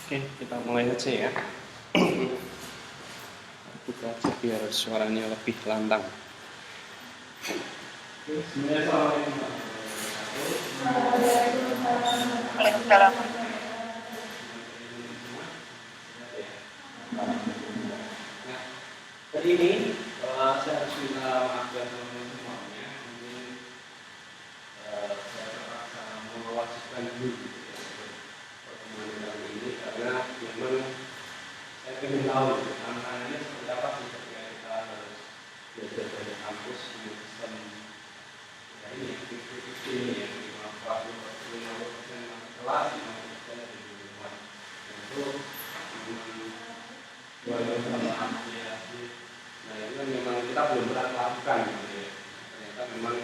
Oke, kita mulai aja ya. Buka aja biar suaranya lebih lantang. Waalaikumsalam. Nah, tadi ini saya harus minta maaf dan teman-teman semuanya. Mungkin saya terpaksa mewajibkan dulu pertemuan kali ini karena memang saya ingin tahu tantangannya seperti apa sih ketika kita harus belajar dari kampus di sistem ya ini ini ya 50% masuk kelas 50% dari di rumah. Nah, itu memang luar biasa mengapresiasi. Nah itu kan memang kita belum pernah lakukan gitu ya. Ternyata memang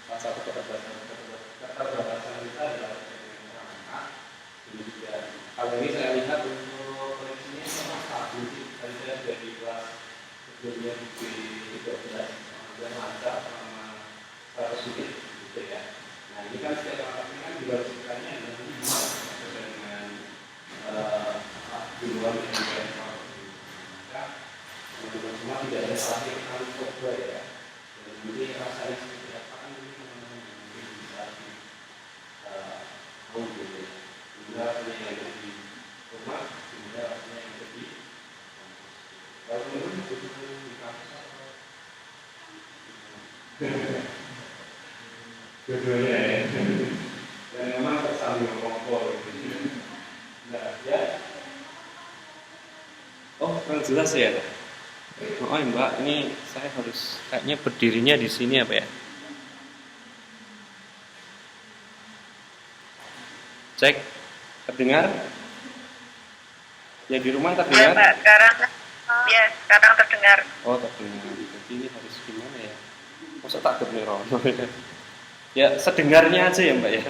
salah satu keterbatasan kita adalah dengan perangkat. Ini juga kalau ini saya lihat untuk koneksinya sama stabil sih. Tadi saya sudah di kelas sebelumnya di 13 dan lancar selama 100 menit gitu ya. Nah ini kan setiap angkatnya kan juga sekitarnya adalah 5 sesuai dengan duluan yang juga teman-teman semua tidak ada salah yang kami coba ya. Dan nanti rasanya seperti apa kan ini teman-teman yang mungkin bisa tahu gitu ya. Sehingga rasanya yang ada di rumah, sehingga rasanya yang ada di kampus. Kalau teman-teman betul di kampus atau dua-duanya ya. Dan memang tersambil ngompol gitu. Nah ya. Oh, kurang jelas ya. Oh Mbak, ini saya harus kayaknya berdirinya di sini apa ya? Cek, terdengar? Ya di rumah Ya terdengar? Pak, sekarang terdengar. Oh terdengar. Jadi ini harus gimana ya? Masa tak kedengeran? Ya sedengarnya aja ya Mbak ya.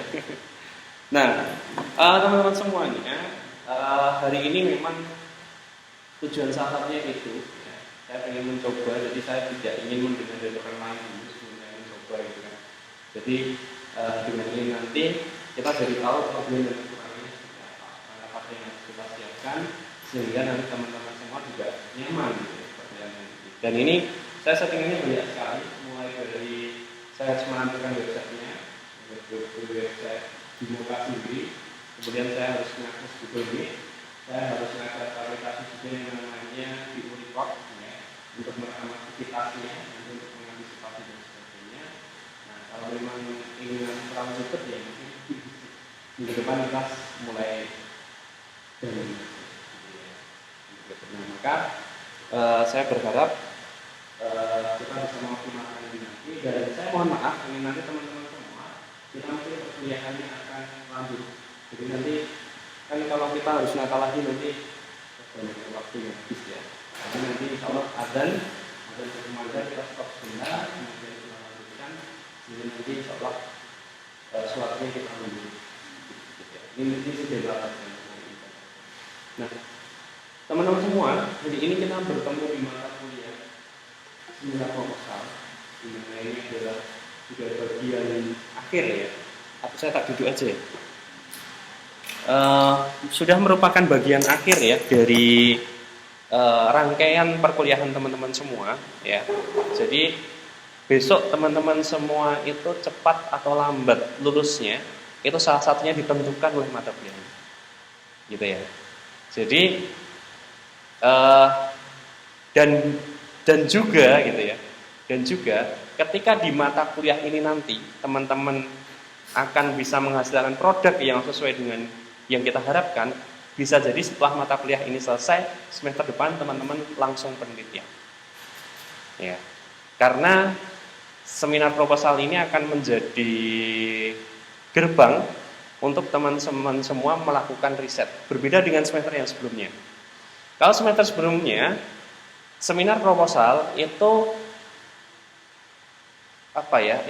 Nah, teman-teman semuanya, hari ini memang tujuan salah satunya itu. Saya ingin mencoba, jadi saya tidak ingin mendengar dari orang lain dulu sebelum saya mencoba gitu kan. Jadi dengan ini nanti kita jadi tahu problem dan kekurangannya seperti apa, apa yang harus kita siapkan sehingga nanti teman-teman semua juga nyaman gitu ya, perjalanan ini. Dan ini saya settingannya banyak sekali, mulai dari saya harus menampilkan websitenya, website di muka sendiri, kemudian saya harus mengakses Google Meet, saya harus mengakses aplikasi juga yang namanya di Unicorp untuk merekam aktivitasnya, untuk mengantisipasi dan sebagainya. Nah, kalau memang ingin terlalu cepat ya mungkin minggu depan kita mulai dari nah, maka saya berharap kita bisa mengoptimalkan ini nanti. Dan saya mohon maaf, ini nanti teman-teman semua kita mungkin perkuliahannya akan lanjut. Jadi nanti kan kalau kita harus nakal lagi nanti banyak waktu yang habis ya. Jadi nanti insya Allah adzan berkumandang kita stop sebentar, kemudian kita lanjutkan. Jadi nanti insya Allah suaranya kita lanjut. Ini sudah dilakukan. Nah, teman-teman semua, hari ini kita bertemu di mata kuliah seminar proposal. Di mana ini adalah juga bagian akhir ya. Atau saya tak duduk aja ya. Sudah merupakan bagian akhir ya dari rangkaian perkuliahan teman-teman semua ya. Jadi besok teman-teman semua itu cepat atau lambat lulusnya itu salah satunya ditentukan oleh mata kuliah gitu ya. Jadi dan juga gitu ya. Dan juga ketika di mata kuliah ini nanti teman-teman akan bisa menghasilkan produk yang sesuai dengan yang kita harapkan. Bisa jadi setelah mata kuliah ini selesai, semester depan teman-teman langsung penelitian. Ya. Karena seminar proposal ini akan menjadi gerbang untuk teman-teman semua melakukan riset. Berbeda dengan semester yang sebelumnya. Kalau semester sebelumnya, seminar proposal itu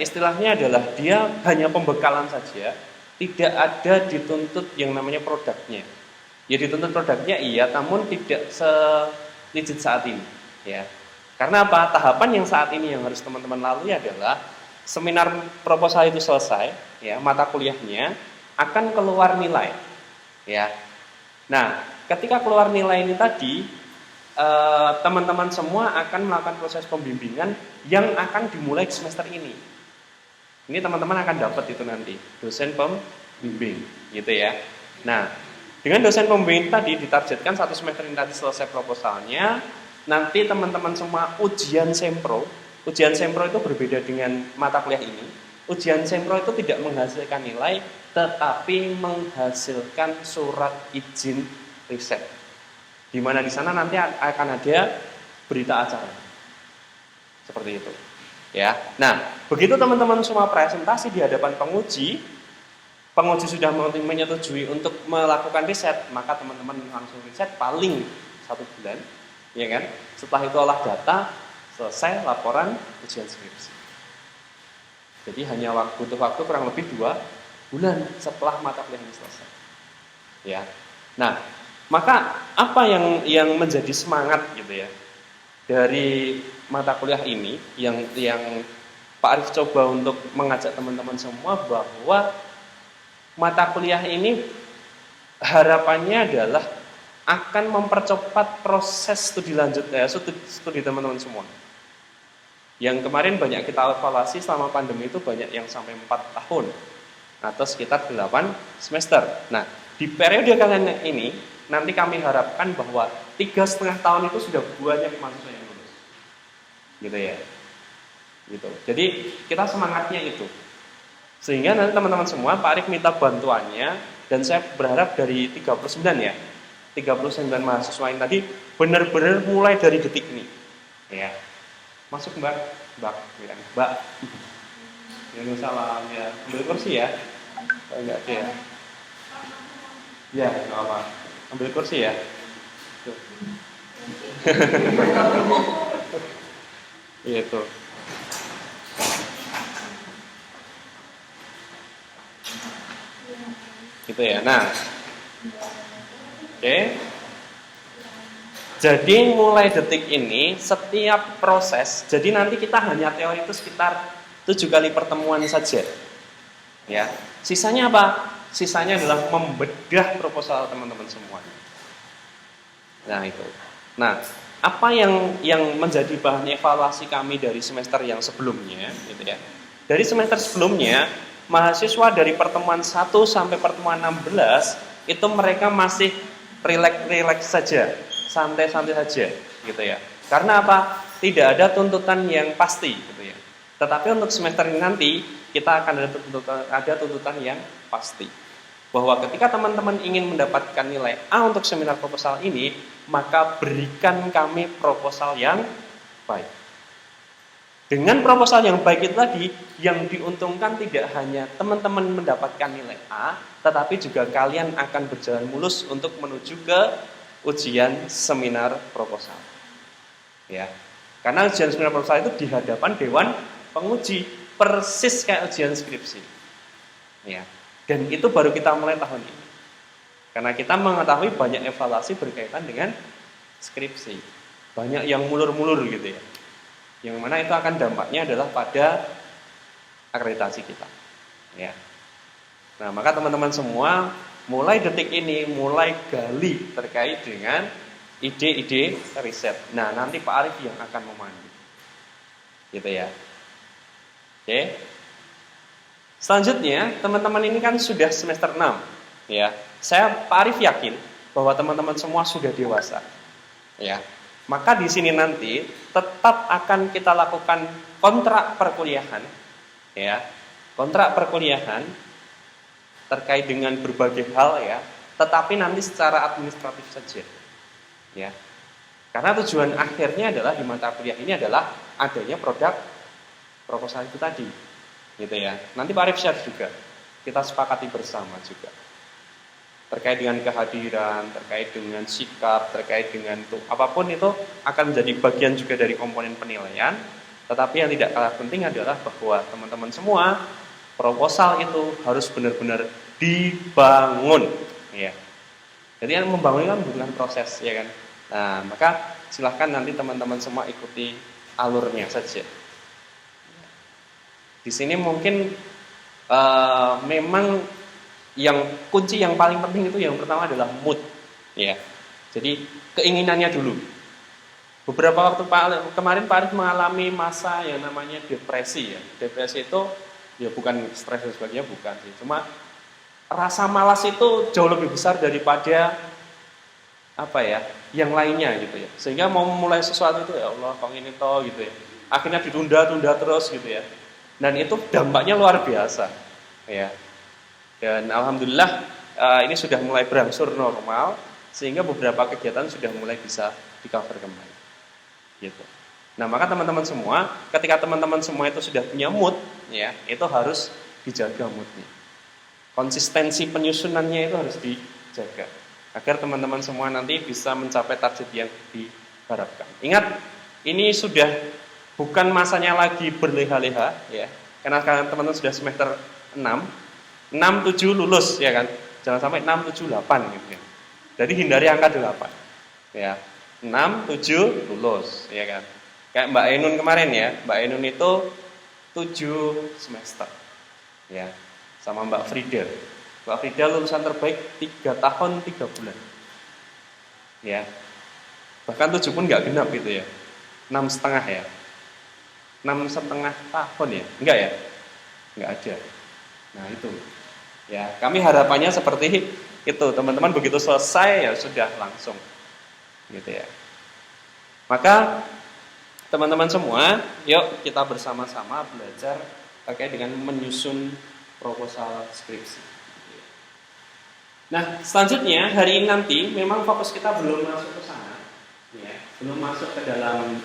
istilahnya adalah dia hanya pembekalan saja, tidak ada dituntut yang namanya produknya. Ya dituntut produknya iya, namun tidak se-rigid saat ini ya. Karena apa? Tahapan yang saat ini yang harus teman-teman lalui adalah seminar proposal itu selesai ya, mata kuliahnya akan keluar nilai ya. Nah, ketika keluar nilai ini tadi, teman-teman semua akan melakukan proses pembimbingan yang akan dimulai di semester ini. Ini teman-teman akan dapat itu nanti, dosen pembimbing, gitu ya. Nah, dengan dosen pembimbing tadi ditargetkan 1 semester ini tadi selesai proposalnya, nanti teman-teman semua ujian sempro. Ujian sempro itu berbeda dengan mata kuliah ini. Ujian sempro itu tidak menghasilkan nilai, tetapi menghasilkan surat izin riset. Di mana di sana nanti akan ada berita acara. Seperti itu. Ya. Nah, begitu teman-teman semua presentasi di hadapan penguji sudah menyetujui untuk melakukan riset, maka teman-teman langsung riset paling 1 bulan, ya kan? Setelah itu olah data, selesai laporan ujian skripsi. Jadi hanya butuh waktu kurang lebih 2 bulan setelah mata kuliah ini selesai. Ya. Nah, maka apa yang menjadi semangat gitu ya dari mata kuliah ini yang Pak Arif coba untuk mengajak teman-teman semua bahwa mata kuliah ini harapannya adalah akan mempercepat proses studi studi teman-teman semua. Yang kemarin banyak kita evaluasi selama pandemi itu banyak yang sampai 4 tahun atau sekitar 8 semester. Nah, di periode kalian ini nanti kami harapkan bahwa 3,5 tahun itu sudah banyak mahasiswa yang lulus, gitu ya, gitu. Jadi kita semangatnya itu, sehingga nanti teman-teman semua Pak Arif minta bantuannya dan saya berharap dari 39 mahasiswa yang tadi benar-benar mulai dari detik ini, ya. Masuk Mbak. Ya, salam ya. Ambil kursi ya. Oh, enggak ada ya. Ya, enggak apa. Ambil kursi ya. Tuh. Itu. Gitu ya. Nah. Oke. Jadi mulai detik ini setiap proses, jadi nanti kita hanya teori itu sekitar 7 kali pertemuan saja. Ya. Sisanya apa? Sisanya adalah membedah proposal teman-teman semua. Nah, itu. Nah, apa yang menjadi bahan evaluasi kami dari semester yang sebelumnya, gitu ya. Dari semester sebelumnya, mahasiswa dari pertemuan 1 sampai pertemuan 16 itu mereka masih rileks saja, santai-santai saja, gitu ya. Karena apa? Tidak ada tuntutan yang pasti, gitu ya. Tetapi untuk semester ini nanti kita akan ada tuntutan yang pasti. Bahwa ketika teman-teman ingin mendapatkan nilai A untuk seminar proposal ini, maka berikan kami proposal yang baik. Dengan proposal yang baik itu tadi, yang diuntungkan tidak hanya teman-teman mendapatkan nilai A, tetapi juga kalian akan berjalan mulus untuk menuju ke ujian seminar proposal. Ya. Karena ujian seminar proposal itu di hadapan dewan penguji, persis kayak ujian skripsi. Ya. Dan itu baru kita mulai tahun ini. Karena kita mengetahui banyak evaluasi berkaitan dengan skripsi. Banyak yang mulur-mulur gitu ya. Yang mana itu akan dampaknya adalah pada akreditasi kita. Ya. Nah, maka teman-teman semua mulai detik ini mulai gali terkait dengan ide-ide riset. Nah, nanti Pak Arif yang akan memandu. Gitu ya. Oke. Selanjutnya, teman-teman ini kan sudah semester 6, ya. Saya Pak Arif yakin bahwa teman-teman semua sudah dewasa. Ya. Maka di sini nanti tetap akan kita lakukan kontrak perkuliahan, ya. Kontrak perkuliahan terkait dengan berbagai hal ya, tetapi nanti secara administratif saja. Ya. Karena tujuan akhirnya adalah di mata kuliah ini adalah adanya produk proposal itu tadi. Gitu ya. Nanti Pak Arif share juga. Kita sepakati bersama juga. Terkait dengan kehadiran, terkait dengan sikap, terkait dengan itu apapun itu akan menjadi bagian juga dari komponen penilaian. Tetapi yang tidak kalah penting adalah bahwa teman-teman semua proposal itu harus benar-benar dibangun, ya. Jadi yang membangun kan membutuhkan proses, ya kan. Nah, maka silahkan nanti teman-teman semua ikuti alurnya saja. Di sini mungkin memang yang kunci yang paling penting itu yang pertama adalah mood, ya. Jadi keinginannya dulu. Beberapa waktu kemarin Pak Arif mengalami masa yang namanya depresi ya. Depresi itu ya bukan stres dan sebagainya, bukan sih. Cuma rasa malas itu jauh lebih besar daripada apa ya, yang lainnya gitu ya. Sehingga mau memulai sesuatu itu ya Allah kok ini toh gitu ya. Akhirnya ditunda-tunda terus gitu ya. Dan itu dampaknya luar biasa ya. Dan alhamdulillah ini sudah mulai berangsur normal sehingga beberapa kegiatan sudah mulai bisa di-cover kembali. Gitu. Nah, maka teman-teman semua, ketika teman-teman semua itu sudah punya mood, ya, itu harus dijaga moodnya. Konsistensi penyusunannya itu harus dijaga agar teman-teman semua nanti bisa mencapai target yang diharapkan. Ingat, ini sudah bukan masanya lagi berleha-leha, ya, karena teman-teman sudah semester 6, 6, 7 lulus, ya kan? Jangan sampai 6, 7, 8 gitu ya. Jadi hindari angka 8, ya. 6, 7 lulus, ya kan. Kayak Mbak Ainun kemarin ya, Mbak Ainun itu 7 semester. Ya. Sama Mbak Frida. Mbak Frida lulusan terbaik 3 tahun 3 bulan. Ya. Bahkan 7 pun enggak genap gitu ya. 6,5 ya. 6,5 tahun ya. Enggak ya? Enggak ada. Nah, itu. Ya, kami harapannya seperti itu. Teman-teman begitu selesai ya sudah langsung. Gitu ya. Maka teman-teman semua, yuk kita bersama-sama belajar terkait dengan menyusun proposal skripsi. Nah, selanjutnya hari ini nanti memang fokus kita belum masuk ke sana, ya, belum masuk ke dalam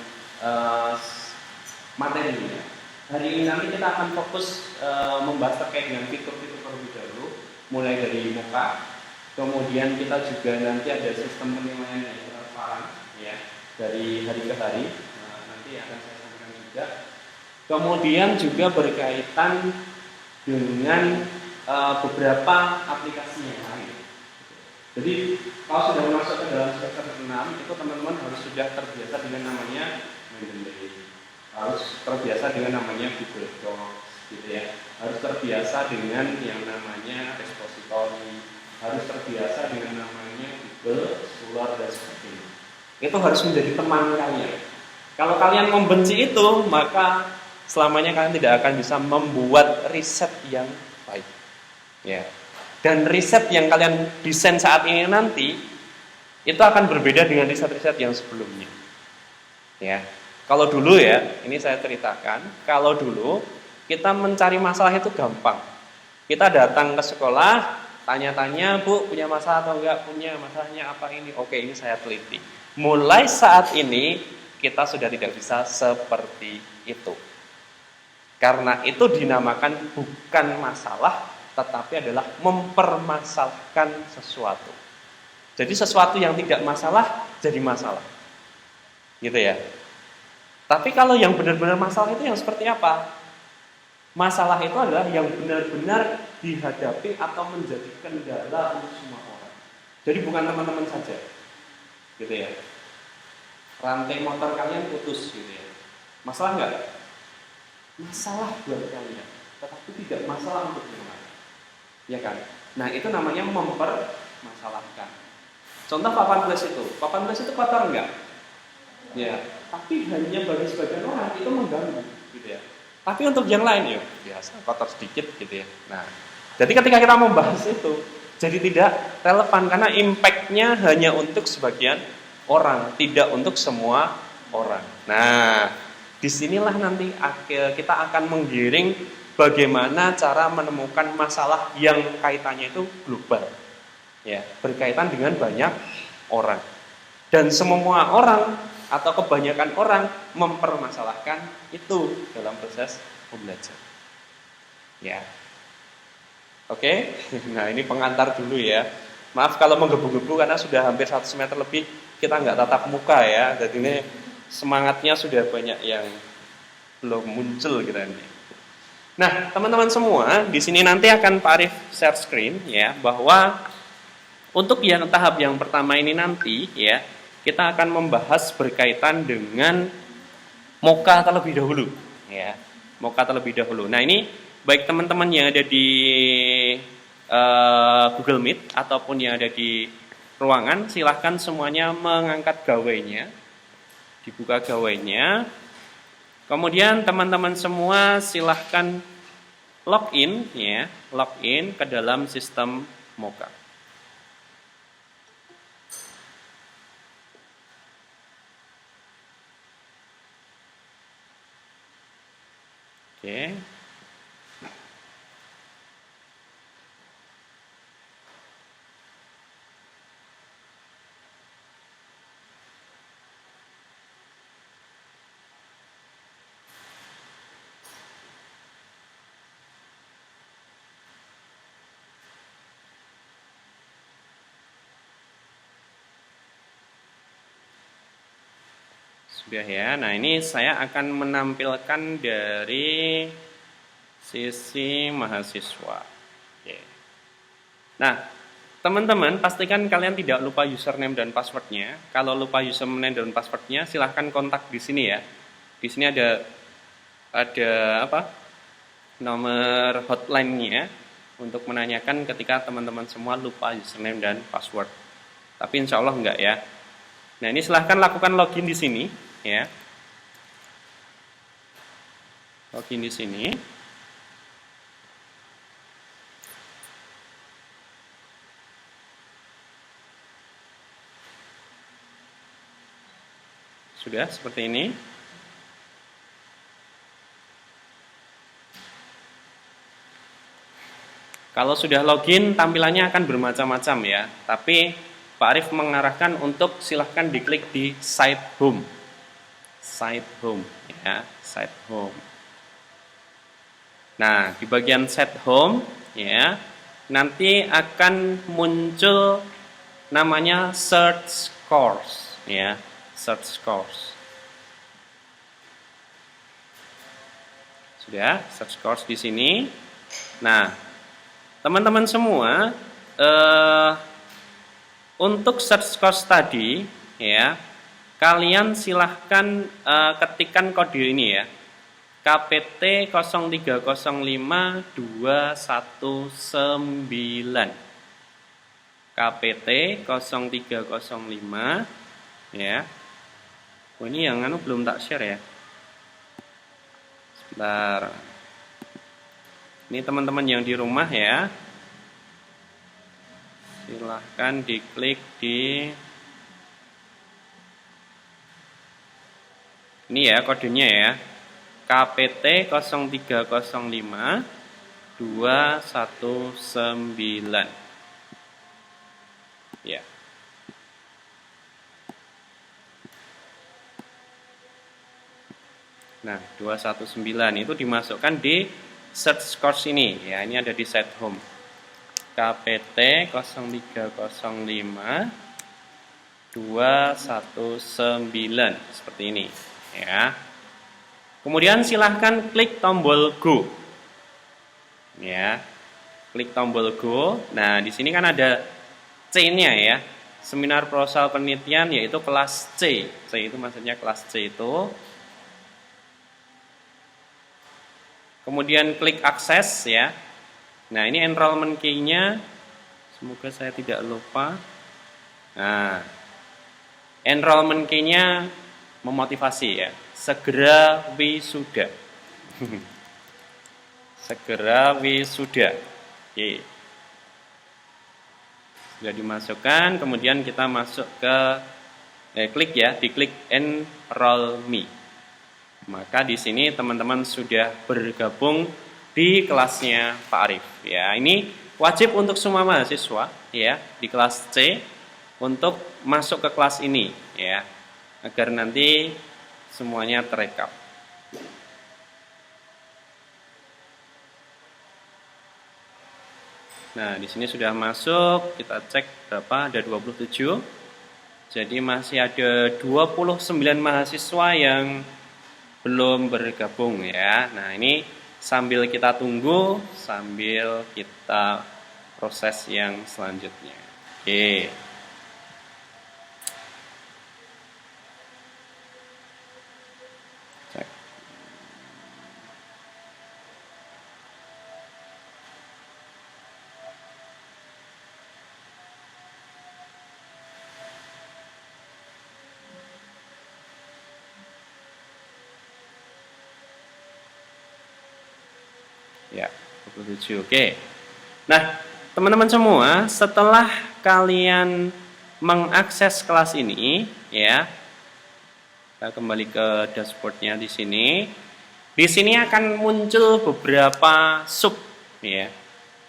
materinya. Hari ini nanti kita akan fokus membahas terkait dengan fitur-fitur terlebih dahulu, mulai dari muka, kemudian kita juga nanti ada sistem penilaian yang transparan, ya, dari hari ke hari. Nanti akan saya sampaikan juga. Kemudian juga berkaitan dengan beberapa aplikasi yang lain. Jadi kalau sudah masuk ke dalam semester 6 itu teman-teman harus sudah terbiasa dengan namanya Mendeley, harus terbiasa dengan namanya Google Docs, gitu ya. Harus terbiasa dengan yang namanya repository, harus terbiasa dengan namanya Google Scholar dan sebagainya. Itu harus menjadi teman kalian. Kalau kalian membenci itu, maka selamanya kalian tidak akan bisa membuat riset yang baik. Ya. Dan riset yang kalian desain saat ini nanti itu akan berbeda dengan riset-riset yang sebelumnya. Ya. Kalau dulu ya, ini saya ceritakan, kalau dulu kita mencari masalah itu gampang. Kita datang ke sekolah, tanya-tanya, Bu, punya masalah atau enggak? Punya, masalahnya apa ini? Oke, ini saya teliti. Mulai saat ini kita sudah tidak bisa seperti itu. Karena itu dinamakan bukan masalah, tetapi adalah mempermasalahkan sesuatu. Jadi sesuatu yang tidak masalah jadi masalah. Gitu ya. Tapi kalau yang benar-benar masalah itu yang seperti apa? Masalah itu adalah yang benar-benar dihadapi atau menjadi kendala untuk semua orang. Jadi bukan teman-teman saja. Gitu ya. Rantai motor kalian putus gitu ya. Masalah enggak? Masalah buat kalian, tetapi tidak masalah untuk yang lain. Ya kan? Nah, itu namanya mempermasalahkan. Contoh papan tulis itu. Papan tulis itu kotor enggak? Ya, tapi hanya bagi sebagian orang itu mengganggu gitu ya. Tapi untuk yang lain ya biasa kotor sedikit gitu ya. Nah, jadi ketika kita membahas itu jadi tidak relevan karena impact-nya hanya untuk sebagian orang, tidak untuk semua orang. Nah, disinilah nanti kita akan menggiring bagaimana cara menemukan masalah yang kaitannya itu global, ya, berkaitan dengan banyak orang. Dan semua orang atau kebanyakan orang mempermasalahkan itu dalam proses pembelajaran. Ya. Oke, nah ini pengantar dulu ya. Maaf kalau menggebu-gebu karena sudah hampir 1 semester lebih kita nggak tatap muka ya. Jadi ini semangatnya sudah banyak yang belum muncul gitu kan. Nah, teman-teman semua, di sini nanti akan Pak Arif share screen ya, bahwa untuk yang tahap yang pertama ini nanti ya, kita akan membahas berkaitan dengan moka terlebih dahulu ya. Moka terlebih dahulu. Nah, ini baik teman-teman yang ada di Google Meet ataupun yang ada di ruangan, silahkan semuanya mengangkat gawainya, dibuka gawainya. Kemudian teman-teman semua silahkan login ya, login ke dalam sistem Mocha. Oke. Sudah ya. Nah, ini saya akan menampilkan dari sisi mahasiswa. Oke. Nah, teman-teman pastikan kalian tidak lupa username dan passwordnya. Kalau lupa username dan passwordnya, silahkan kontak di sini ya. Di sini ada apa? Nomor hotline-nya untuk menanyakan ketika teman-teman semua lupa username dan password. Tapi insya Allah enggak ya. Nah, ini silahkan lakukan login di sini ya. Login di sini. Sudah seperti ini. Kalau sudah login, tampilannya akan bermacam-macam ya. Tapi Pak Arif mengarahkan untuk silahkan diklik di site home. Site home ya, site home. Nah, di bagian site home ya, nanti akan muncul namanya search course ya, search course. Sudah, search course di sini. Nah, teman-teman semua, untuk search course tadi, ya, kalian silahkan ketikkan kode ini ya, KPT 0305219, KPT 0305, ya. Oh, ini yang belum tak share ya. Sebentar. Ini teman-teman yang di rumah ya, silahkan diklik di ini ya, kodenya ya, KPT 0305219 ya. Nah, 219 itu dimasukkan di search course ini ya, ini ada di site home. KPT 0305219 seperti ini ya. Kemudian silahkan klik tombol go. Ya. Klik tombol go. Nah, di sini kan ada C-nya ya. Seminar proposal penelitian yaitu kelas C. C itu maksudnya kelas C itu. Kemudian klik akses ya. Nah, ini enrollment key-nya. Semoga saya tidak lupa. Nah, enrollment key-nya memotivasi ya. Segera wisuda. Segera wisuda. Oke. Sudah dimasukkan, kemudian kita masuk ke klik ya, diklik enroll me. Maka di sini teman-teman sudah bergabung di kelasnya Pak Arif ya. Ini wajib untuk semua mahasiswa ya di kelas C untuk masuk ke kelas ini ya, agar nanti semuanya terekam. Nah, di sini sudah masuk, kita cek berapa, ada 27. Jadi masih ada 29 mahasiswa yang belum bergabung ya. Nah, ini sambil kita tunggu, sambil kita proses yang selanjutnya. Oke. Cek. 27. Oke. Nah, teman-teman semua, setelah kalian mengakses kelas ini, ya, kita kembali ke dashboardnya di sini. Di sini akan muncul beberapa sub, ya.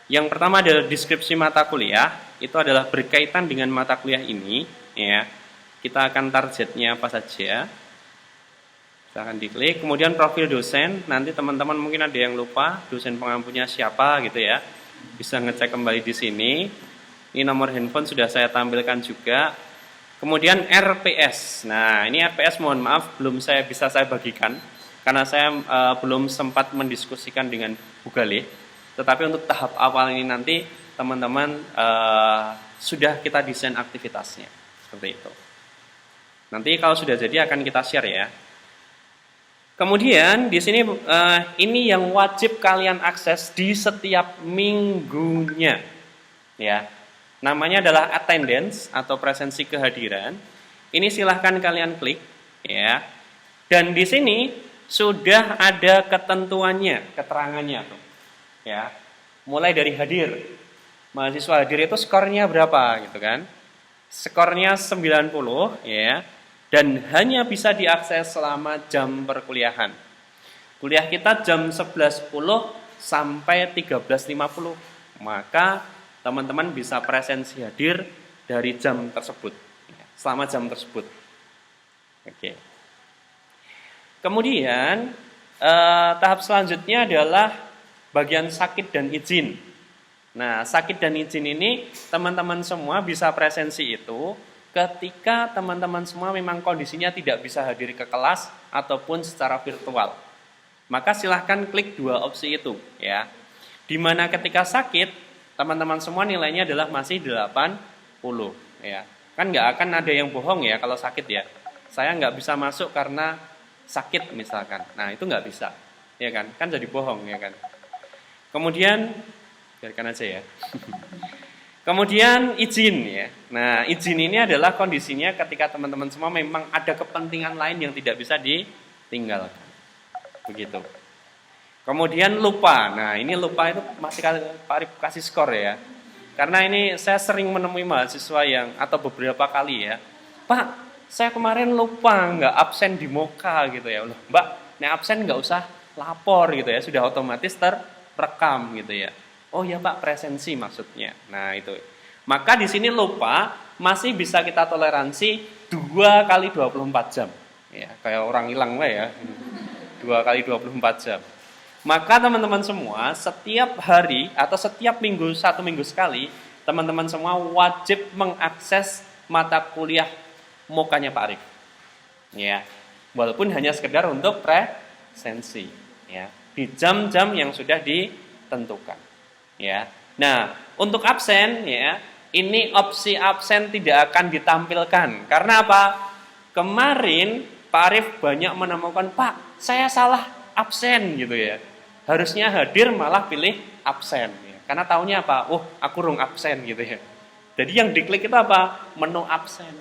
Yang pertama adalah deskripsi mata kuliah. Itu adalah berkaitan dengan mata kuliah ini, ya. Kita akan targetnya apa saja. Kita akan diklik. Kemudian profil dosen. Nanti teman-teman mungkin ada yang lupa dosen pengampunya siapa gitu ya. Bisa ngecek kembali di sini. Ini nomor handphone sudah saya tampilkan juga. Kemudian RPS. Nah, ini RPS mohon maaf belum bisa saya bagikan karena saya belum sempat mendiskusikan dengan Bu Galih. Tetapi untuk tahap awal ini nanti teman-teman sudah kita desain aktivitasnya. Seperti itu. Nanti kalau sudah jadi akan kita share ya. Kemudian di sini ini yang wajib kalian akses di setiap minggunya. Ya. Namanya adalah attendance atau presensi kehadiran. Ini silahkan kalian klik ya. Dan di sini sudah ada ketentuannya, keterangannya tuh. Ya. Mulai dari hadir. Mahasiswa hadir itu skornya berapa gitu kan? Skornya 90 ya. Dan hanya bisa diakses selama jam perkuliahan. Kuliah kita jam 11.10 sampai 13.50. Maka teman-teman bisa presensi hadir dari jam tersebut. Selama jam tersebut. Oke. Kemudian tahap selanjutnya adalah bagian sakit dan izin. Nah, sakit dan izin ini teman-teman semua bisa presensi itu ketika teman-teman semua memang kondisinya tidak bisa hadir ke kelas ataupun secara virtual. Maka silahkan klik dua opsi itu ya. Dimana ketika sakit, teman-teman semua nilainya adalah masih 80 ya. Kan nggak akan ada yang bohong ya kalau sakit ya. Saya nggak bisa masuk karena sakit misalkan. Nah, itu nggak bisa. Ya kan? Kan jadi bohong ya kan. Kemudian biarkan aja ya. Kemudian izin ya. Nah, izin ini adalah kondisinya ketika teman-teman semua memang ada kepentingan lain yang tidak bisa ditinggalkan. Begitu. Kemudian lupa. Nah, ini lupa itu masih Pak Arif kasih skor ya. Karena ini saya sering menemui mahasiswa yang atau beberapa kali ya. Pak, saya kemarin lupa nggak absen di Moka gitu ya. Loh, Mbak, nih absen nggak usah lapor gitu ya. Sudah otomatis terekam gitu ya. Oh ya Pak, presensi maksudnya. Nah itu. Maka di sini lupa masih bisa kita toleransi 2 kali 24 jam. Ya, kayak orang hilang ya. 2 kali 24 jam. Maka teman-teman semua setiap hari atau setiap minggu, 1 minggu sekali, teman-teman semua wajib mengakses mata kuliah mokanya Pak Arif. Ya. Walaupun hanya sekedar untuk presensi, ya. Di jam-jam yang sudah ditentukan. Ya. Nah, untuk absen ya, ini opsi absen tidak akan ditampilkan. Karena apa? Kemarin Pak Arif banyak menemukan, "Pak, saya salah absen" gitu ya. Harusnya hadir malah pilih absen ya. Karena taunya apa? Oh, aku rung absen gitu ya. Jadi yang diklik itu apa? Menu absen.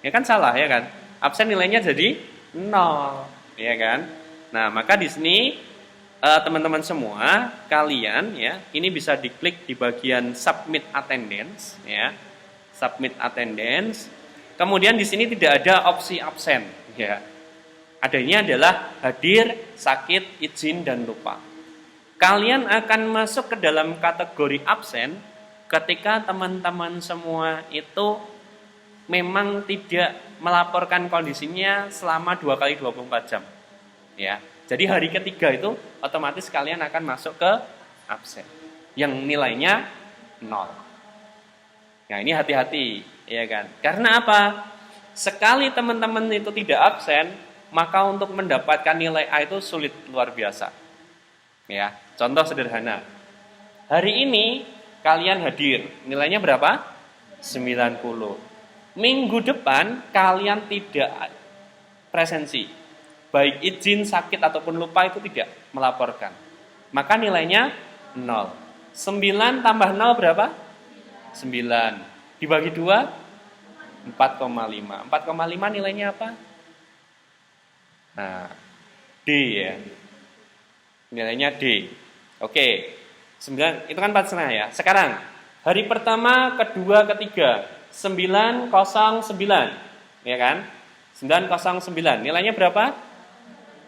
Ya kan salah ya kan? Absen nilainya jadi 0, ya kan? Nah, maka di sini teman-teman semua, kalian ya, ini bisa diklik di bagian submit attendance ya. Submit attendance. Kemudian di sini tidak ada opsi absen ya. Adanya adalah hadir, sakit, izin dan lupa. Kalian akan masuk ke dalam kategori absen ketika teman-teman semua itu memang tidak melaporkan kondisinya selama 2 kali 24 jam. Ya. Jadi hari ketiga itu otomatis kalian akan masuk ke absen yang nilainya 0. Nah, ini hati-hati, ya kan? Karena apa? Sekali teman-teman itu tidak absen, maka untuk mendapatkan nilai A itu sulit luar biasa. Ya, contoh sederhana. Hari ini kalian hadir, nilainya berapa? 90. Minggu depan kalian tidak presensi. Baik izin, sakit, ataupun lupa itu tidak melaporkan. Maka nilainya 0. 9 tambah 0 berapa? 9. Dibagi 2, 4,5. 4,5 nilainya apa? Nah, D ya. Nilainya D. Oke. 9 itu kan 4 setengah ya. Sekarang hari pertama, kedua, ketiga 909, ya kan? 909 nilainya berapa?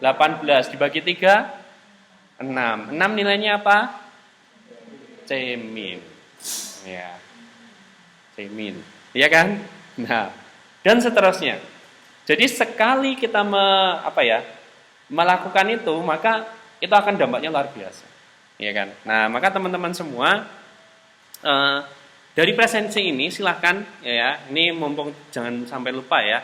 18 dibagi 3 6 nilainya apa? C min. Ya. C min. Iya kan? Nah, dan seterusnya. Jadi sekali kita melakukan itu, maka itu akan dampaknya luar biasa. Iya kan? Nah, maka teman-teman semua dari presensi ini silahkan ya, ini mumpung jangan sampai lupa ya.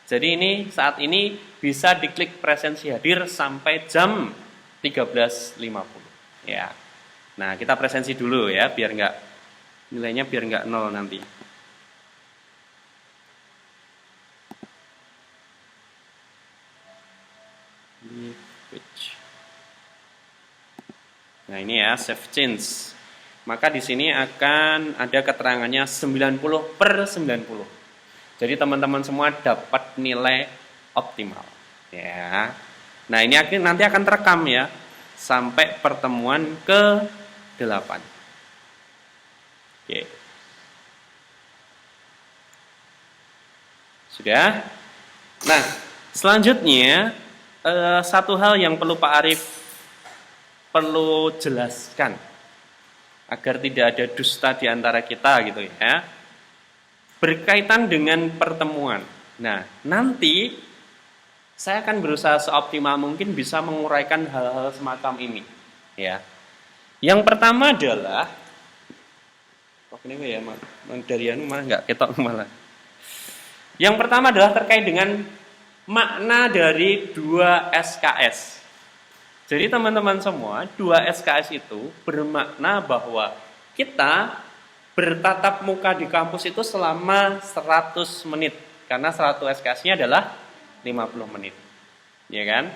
Jadi ini saat ini bisa diklik presensi hadir sampai jam 13.50 ya. Nah, kita presensi dulu ya biar nilainya nggak nol nanti. Nah, ini ya save change. Maka di sini akan ada keterangannya 90/90. Jadi teman-teman semua dapat nilai optimal ya. Nah, ini nanti akan terekam ya sampai pertemuan ke-8. Oke. Sudah? Nah, selanjutnya satu hal yang perlu Pak Arief jelaskan agar tidak ada dusta di antara kita gitu ya. Berkaitan dengan pertemuan. Nah, nanti saya akan berusaha seoptimal mungkin bisa menguraikan hal-hal semacam ini, ya. Yang pertama adalah, ini ya, dari anu malah nggak ketok malah. Yang pertama adalah terkait dengan makna dari 2 SKS. Jadi teman-teman semua, 2 SKS itu bermakna bahwa kita bertatap muka di kampus itu selama 100 menit. Karena 100 SKS-nya adalah 50 menit. Ya kan?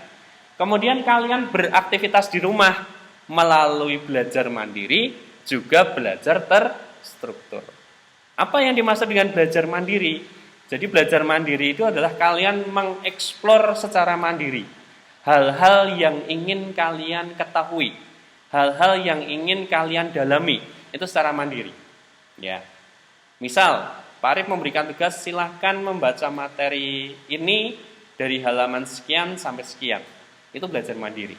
Kemudian kalian beraktivitas di rumah melalui belajar mandiri, juga belajar terstruktur. Apa yang dimaksud dengan belajar mandiri? Jadi belajar mandiri itu adalah kalian mengeksplor secara mandiri hal-hal yang ingin kalian ketahui, hal-hal yang ingin kalian dalami, itu secara mandiri. Ya. Misal, Pak Arief memberikan tugas silahkan membaca materi ini dari halaman sekian sampai sekian. Itu belajar mandiri.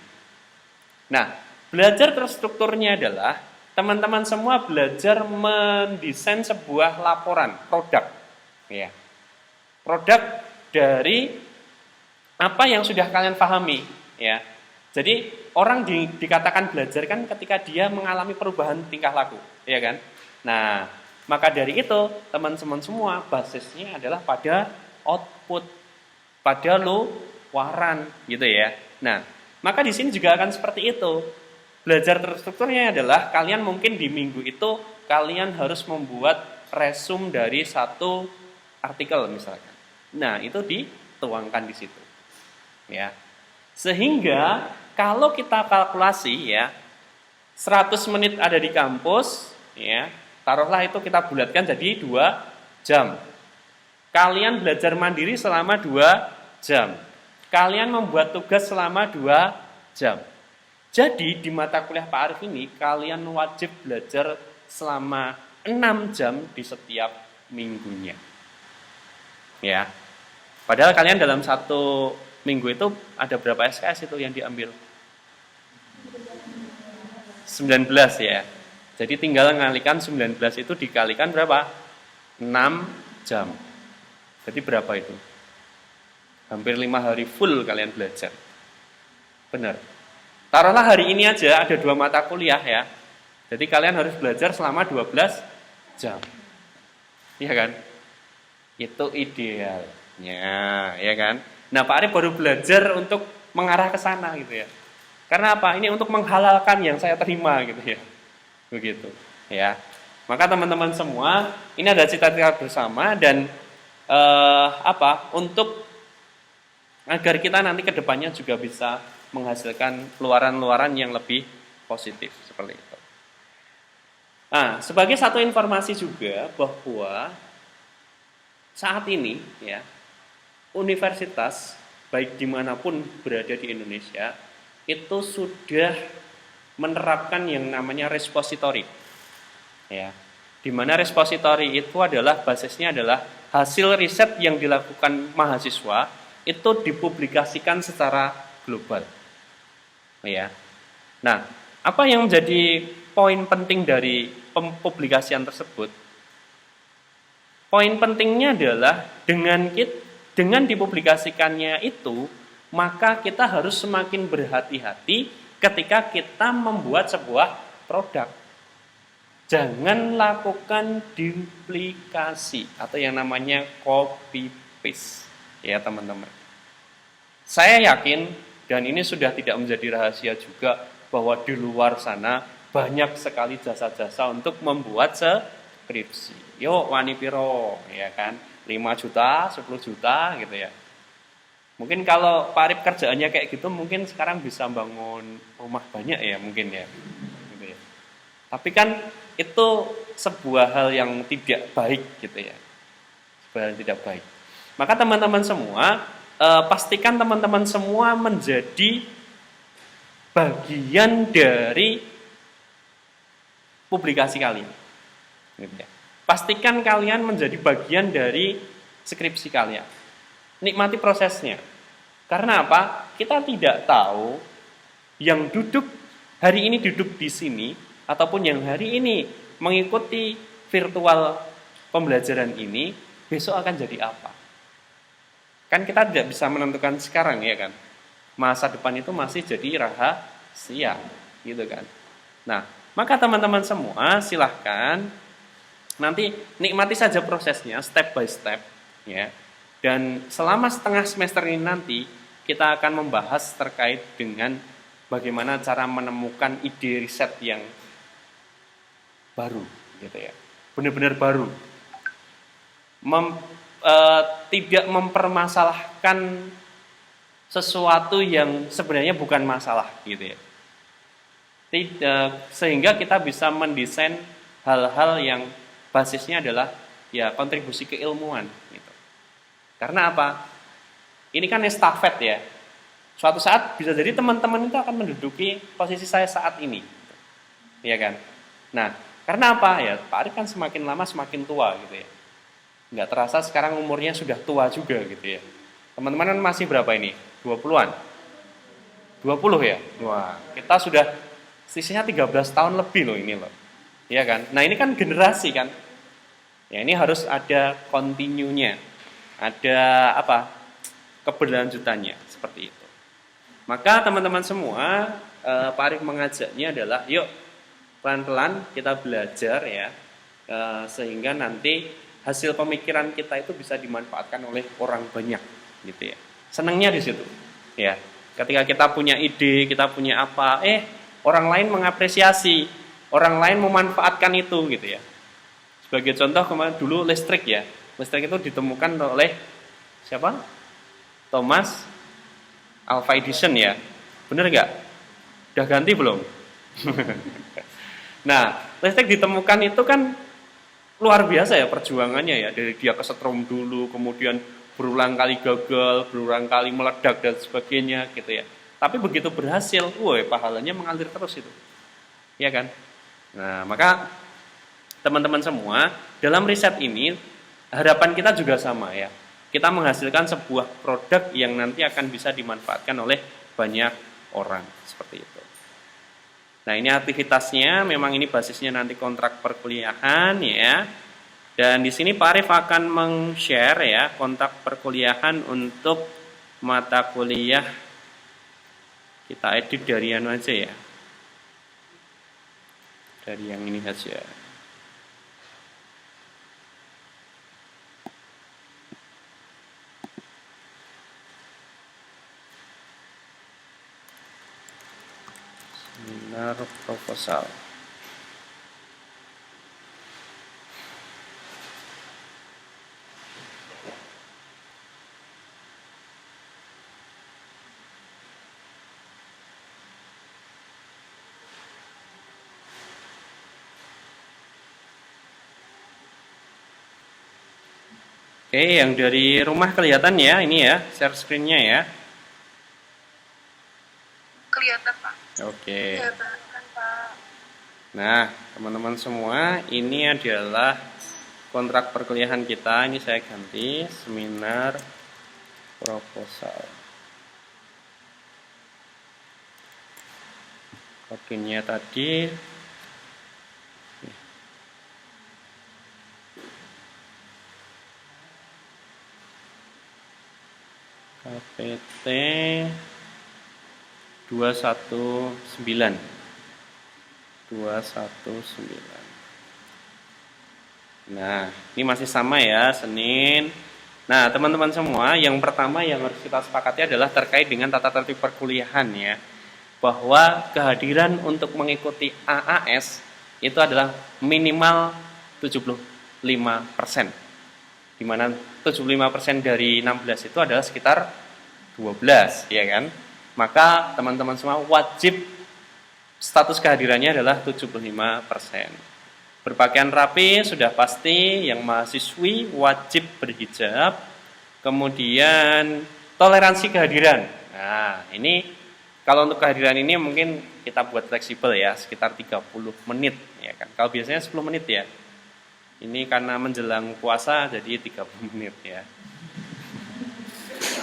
Nah, belajar terstrukturnya adalah teman-teman semua belajar mendesain sebuah laporan, produk. Ya. Produk dari apa yang sudah kalian pahami, ya. Jadi orang dikatakan belajar kan ketika dia mengalami perubahan tingkah laku, ya kan? Nah, maka dari itu teman-teman semua basisnya adalah pada output, pada luaran, gitu ya. Nah, maka di sini juga akan seperti itu. Belajar terstrukturnya adalah kalian mungkin di minggu itu kalian harus membuat resume dari satu artikel misalkan. Nah, itu dituangkan di situ. Ya. Sehingga kalau kita kalkulasi ya 100 menit ada di kampus ya, taruhlah itu kita bulatkan jadi 2 jam. Kalian belajar mandiri selama 2 jam. Kalian membuat tugas selama 2 jam. Jadi di mata kuliah Pak Arief ini kalian wajib belajar selama 6 jam di setiap minggunya. Ya. Padahal kalian dalam satu minggu itu ada berapa SKS itu yang diambil? 19 ya. Jadi tinggal ngalikan 19 itu dikalikan berapa? 6 jam. Jadi berapa itu? Hampir 5 hari full kalian belajar. Benar. Taruhlah hari ini aja ada 2 mata kuliah ya. Jadi kalian harus belajar selama 12 jam. Iya kan? Itu idealnya, ya kan? Nah, Pak Arief baru belajar untuk mengarah ke sana gitu ya. Karena apa? Ini untuk menghalalkan yang saya terima gitu ya. Begitu, ya. Maka teman-teman semua, ini ada cita-cita bersama dan untuk agar kita nanti ke depannya juga bisa menghasilkan luaran-luaran yang lebih positif seperti itu. Nah, sebagai satu informasi juga bahwa saat ini ya universitas baik dimanapun berada di Indonesia itu sudah menerapkan yang namanya repository. Ya. Di mana repository itu adalah basisnya adalah hasil riset yang dilakukan mahasiswa itu dipublikasikan secara global. Ya. Nah, apa yang menjadi poin penting dari pempublikasian tersebut? Poin pentingnya adalah dengan dipublikasikannya itu, maka kita harus semakin berhati-hati ketika kita membuat sebuah produk. Jangan lakukan duplikasi atau yang namanya copy paste, ya teman-teman. Saya yakin, dan ini sudah tidak menjadi rahasia juga, bahwa di luar sana banyak sekali jasa-jasa untuk membuat skripsi. Yuk wani piro, ya kan? 5 juta, 10 juta gitu ya. Mungkin kalau Pak Arif kerjaannya kayak gitu, mungkin sekarang bisa bangun rumah banyak ya mungkin ya. Gitu ya. Tapi kan itu sebuah hal yang tidak baik gitu ya. Sebuah hal yang tidak baik. Maka teman-teman semua, pastikan teman-teman semua menjadi bagian dari publikasi kalian. Gitu ya. Pastikan kalian menjadi bagian dari skripsi kalian. Nikmati prosesnya. Karena apa? Kita tidak tahu yang hari ini duduk di sini ataupun yang hari ini mengikuti virtual pembelajaran ini, besok akan jadi apa? Kan kita tidak bisa menentukan sekarang ya kan. Masa depan itu masih jadi rahasia, gitu kan. Nah, maka teman-teman semua silahkan nanti nikmati saja prosesnya step by step ya. Dan selama setengah semester ini nanti kita akan membahas terkait dengan bagaimana cara menemukan ide riset yang baru gitu ya. Benar-benar baru. Tidak mempermasalahkan sesuatu yang sebenarnya bukan masalah gitu ya. Sehingga kita bisa mendesain hal-hal yang basisnya adalah ya kontribusi keilmuan gitu. Karena apa? Ini kan estafet ya. Suatu saat bisa jadi teman-teman itu akan menduduki posisi saya saat ini. Iya kan? Nah, karena apa? Ya, Pak Arif kan semakin lama semakin tua gitu ya. Nggak terasa sekarang umurnya sudah tua juga gitu ya. Teman-teman kan masih berapa ini? 20-an? 20 ya? Wah, kita sudah sisanya 13 tahun lebih loh ini loh. Iya kan? Nah, ini kan generasi kan. Ya, ini harus ada continue-nya. Ada apa? Keberlanjutannya seperti itu. Maka teman-teman semua, Pak Arif mengajaknya adalah yuk pelan-pelan kita belajar ya, sehingga nanti hasil pemikiran kita itu bisa dimanfaatkan oleh orang banyak gitu ya. Senangnya di situ. Ya. Ketika kita punya ide, kita punya apa, orang lain mengapresiasi, orang lain memanfaatkan itu gitu ya. Sebagai contoh kemarin dulu listrik ya. Listrik itu ditemukan oleh siapa? Thomas Alva Edison ya. Bener nggak? Udah ganti belum? Nah, listrik ditemukan itu kan luar biasa ya perjuangannya ya. Dari dia kesetrum dulu, kemudian berulang kali gagal, berulang kali meledak dan sebagainya gitu ya. Tapi begitu berhasil, pahalanya mengalir terus itu. Ya kan? Nah, maka teman-teman semua, dalam riset ini harapan kita juga sama ya. Kita menghasilkan sebuah produk yang nanti akan bisa dimanfaatkan oleh banyak orang seperti itu. Nah, ini aktivitasnya, memang ini basisnya nanti kontrak perkuliahan ya. Dan di sini Pak Arif akan meng-share ya kontrak perkuliahan untuk mata kuliah. Kita edit dari anu aja ya. Dari yang ini saja. Seminar proposal. Oke, yang dari rumah kelihatan ya, ini ya, share screen-nya ya. Kelihatan, Pak. Oke. Kelihatan. Nah, teman-teman semua, ini adalah kontrak perkuliahan kita. Ini saya ganti seminar proposal. Kodenya tadi KPT 219. Nah, ini masih sama ya, Senin. Nah, teman-teman semua, yang pertama yang harus kita sepakati adalah terkait dengan tata tertib perkuliahan ya. Bahwa kehadiran untuk mengikuti AAS itu adalah minimal 75%. Di mana 75% dari 16 itu adalah sekitar 12, ya kan? Maka teman-teman semua wajib status kehadirannya adalah 75%. Berpakaian rapi sudah pasti, yang mahasiswi wajib berhijab. Kemudian toleransi kehadiran. Nah, ini kalau untuk kehadiran ini mungkin kita buat fleksibel ya, sekitar 30 menit ya kan. Kalau biasanya 10 menit ya. Ini karena menjelang puasa jadi 30 menit ya.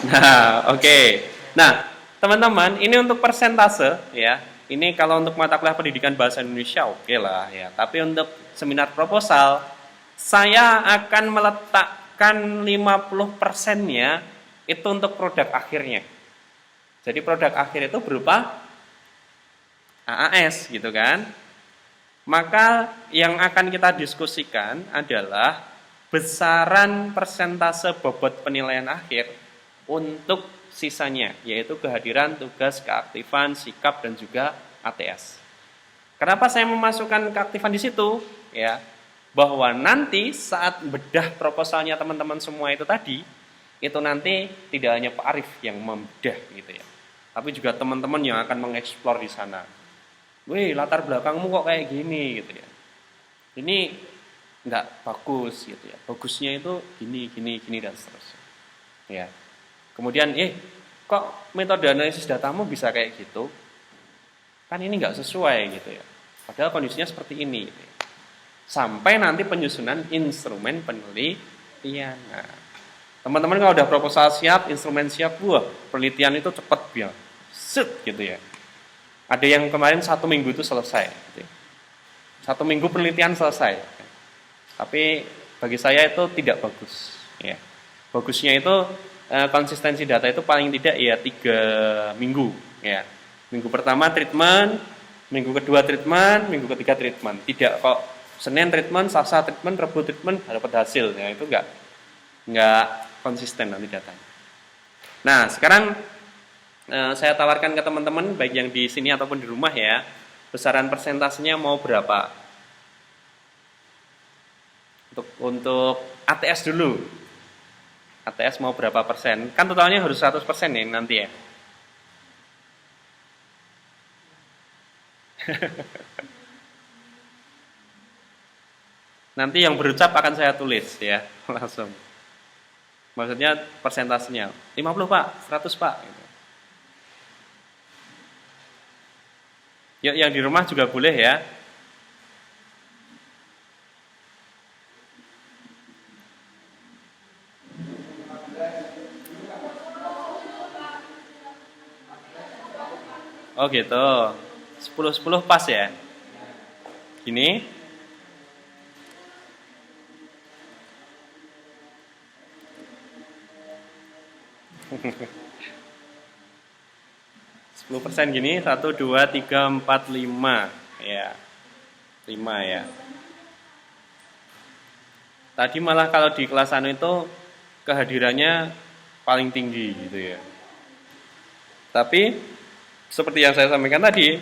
Nah, oke. Nah, teman-teman, ini untuk persentase ya. Ini kalau untuk mata kuliah pendidikan bahasa Indonesia oke lah ya. Tapi untuk seminar proposal saya akan meletakkan 50%-nya itu untuk produk akhirnya. Jadi produk akhir itu berupa AAS gitu kan. Maka yang akan kita diskusikan adalah besaran persentase bobot penilaian akhir untuk sisanya, yaitu kehadiran, tugas, keaktifan, sikap, dan juga ATS. Kenapa saya memasukkan keaktifan di situ? Ya, bahwa nanti saat bedah proposalnya teman-teman semua itu tadi, itu nanti tidak hanya Pak Arif yang membedah gitu ya, tapi juga teman-teman yang akan mengeksplor di sana. Wih, latar belakangmu kok kayak gini gitu ya. Ini nggak bagus gitu ya. Bagusnya itu gini dan seterusnya. Ya. Kemudian, kok metode analisis datamu bisa kayak gitu? Kan ini nggak sesuai gitu ya. Padahal kondisinya seperti ini. Gitu ya. Sampai nanti penyusunan instrumen penelitian. Nah, teman-teman kalau udah proposal siap, instrumen siap, penelitian itu cepat ya. Set gitu ya. Ada yang kemarin 1 minggu itu selesai. Gitu ya. 1 minggu penelitian selesai. Tapi bagi saya itu tidak bagus. Ya. Bagusnya itu konsistensi data itu paling tidak ya 3 minggu ya. Minggu pertama treatment, minggu kedua treatment, minggu ketiga treatment. Tidak kok Senin treatment, Selasa treatment, Rabu treatment dapat hasil. Ya, itu enggak konsisten nanti datanya. Nah, sekarang saya tawarkan ke teman-teman baik yang di sini ataupun di rumah ya. Besaran persentasenya mau berapa? Untuk ATS dulu. ATS mau berapa persen? Kan totalnya harus 100% nih nanti ya. Nanti yang berucap akan saya tulis ya, langsung. Maksudnya persentasenya 50 Pak, 100 Pak. Yuk yang di rumah juga boleh ya. Oh gitu. 10-10 pas ya. Gini. Sepuluh persen gini, 1, 2, 3, 4, 5 ya, 5 ya. Tadi malah kalau di kelas anu itu kehadirannya paling tinggi gitu ya. Tapi seperti yang saya sampaikan tadi,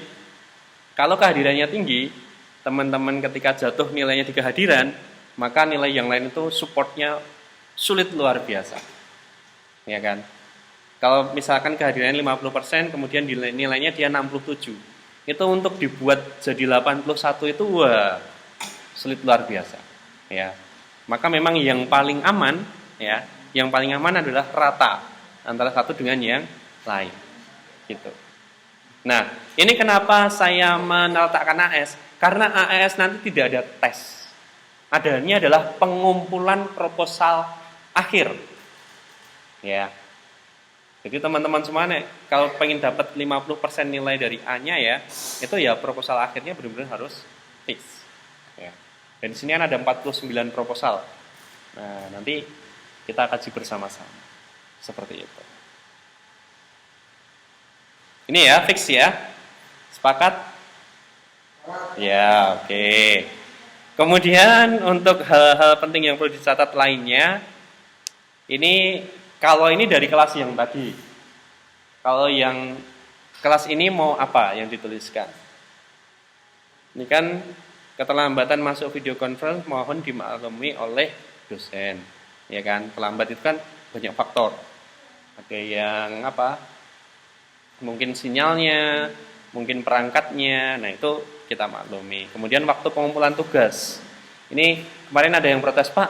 kalau kehadirannya tinggi, teman-teman ketika jatuh nilainya di kehadiran, maka nilai yang lain itu supportnya sulit luar biasa. Ya kan? Kalau misalkan kehadirannya 50%, kemudian nilainya dia 67. Itu untuk dibuat jadi 81 itu sulit luar biasa. Ya. Maka memang yang paling aman ya, yang paling aman adalah rata antara satu dengan yang lain. Gitu. Nah, ini kenapa saya meletakkan AS? Karena AES nanti tidak ada tes. Adanya adalah pengumpulan proposal akhir. Ya. Jadi teman-teman semua nih, kalau pengen dapat 50% nilai dari A-nya ya, itu ya proposal akhirnya benar-benar harus fix. Ya. Dan di sini kan ada 49 proposal. Nah, nanti kita kaji bersama-sama. Seperti itu. Ini ya, fix ya. Sepakat? Ya, oke. Kemudian untuk hal-hal penting yang perlu dicatat lainnya, ini kalau ini dari kelas yang tadi. Kalau yang kelas ini mau apa yang dituliskan? Ini kan keterlambatan masuk video conference mohon dimaklumi oleh dosen. Ya kan, terlambat itu kan banyak faktor. Ada yang apa? Mungkin sinyalnya, mungkin perangkatnya. Nah, itu kita maklumi. Kemudian waktu pengumpulan tugas. Ini kemarin ada yang protes, "Pak,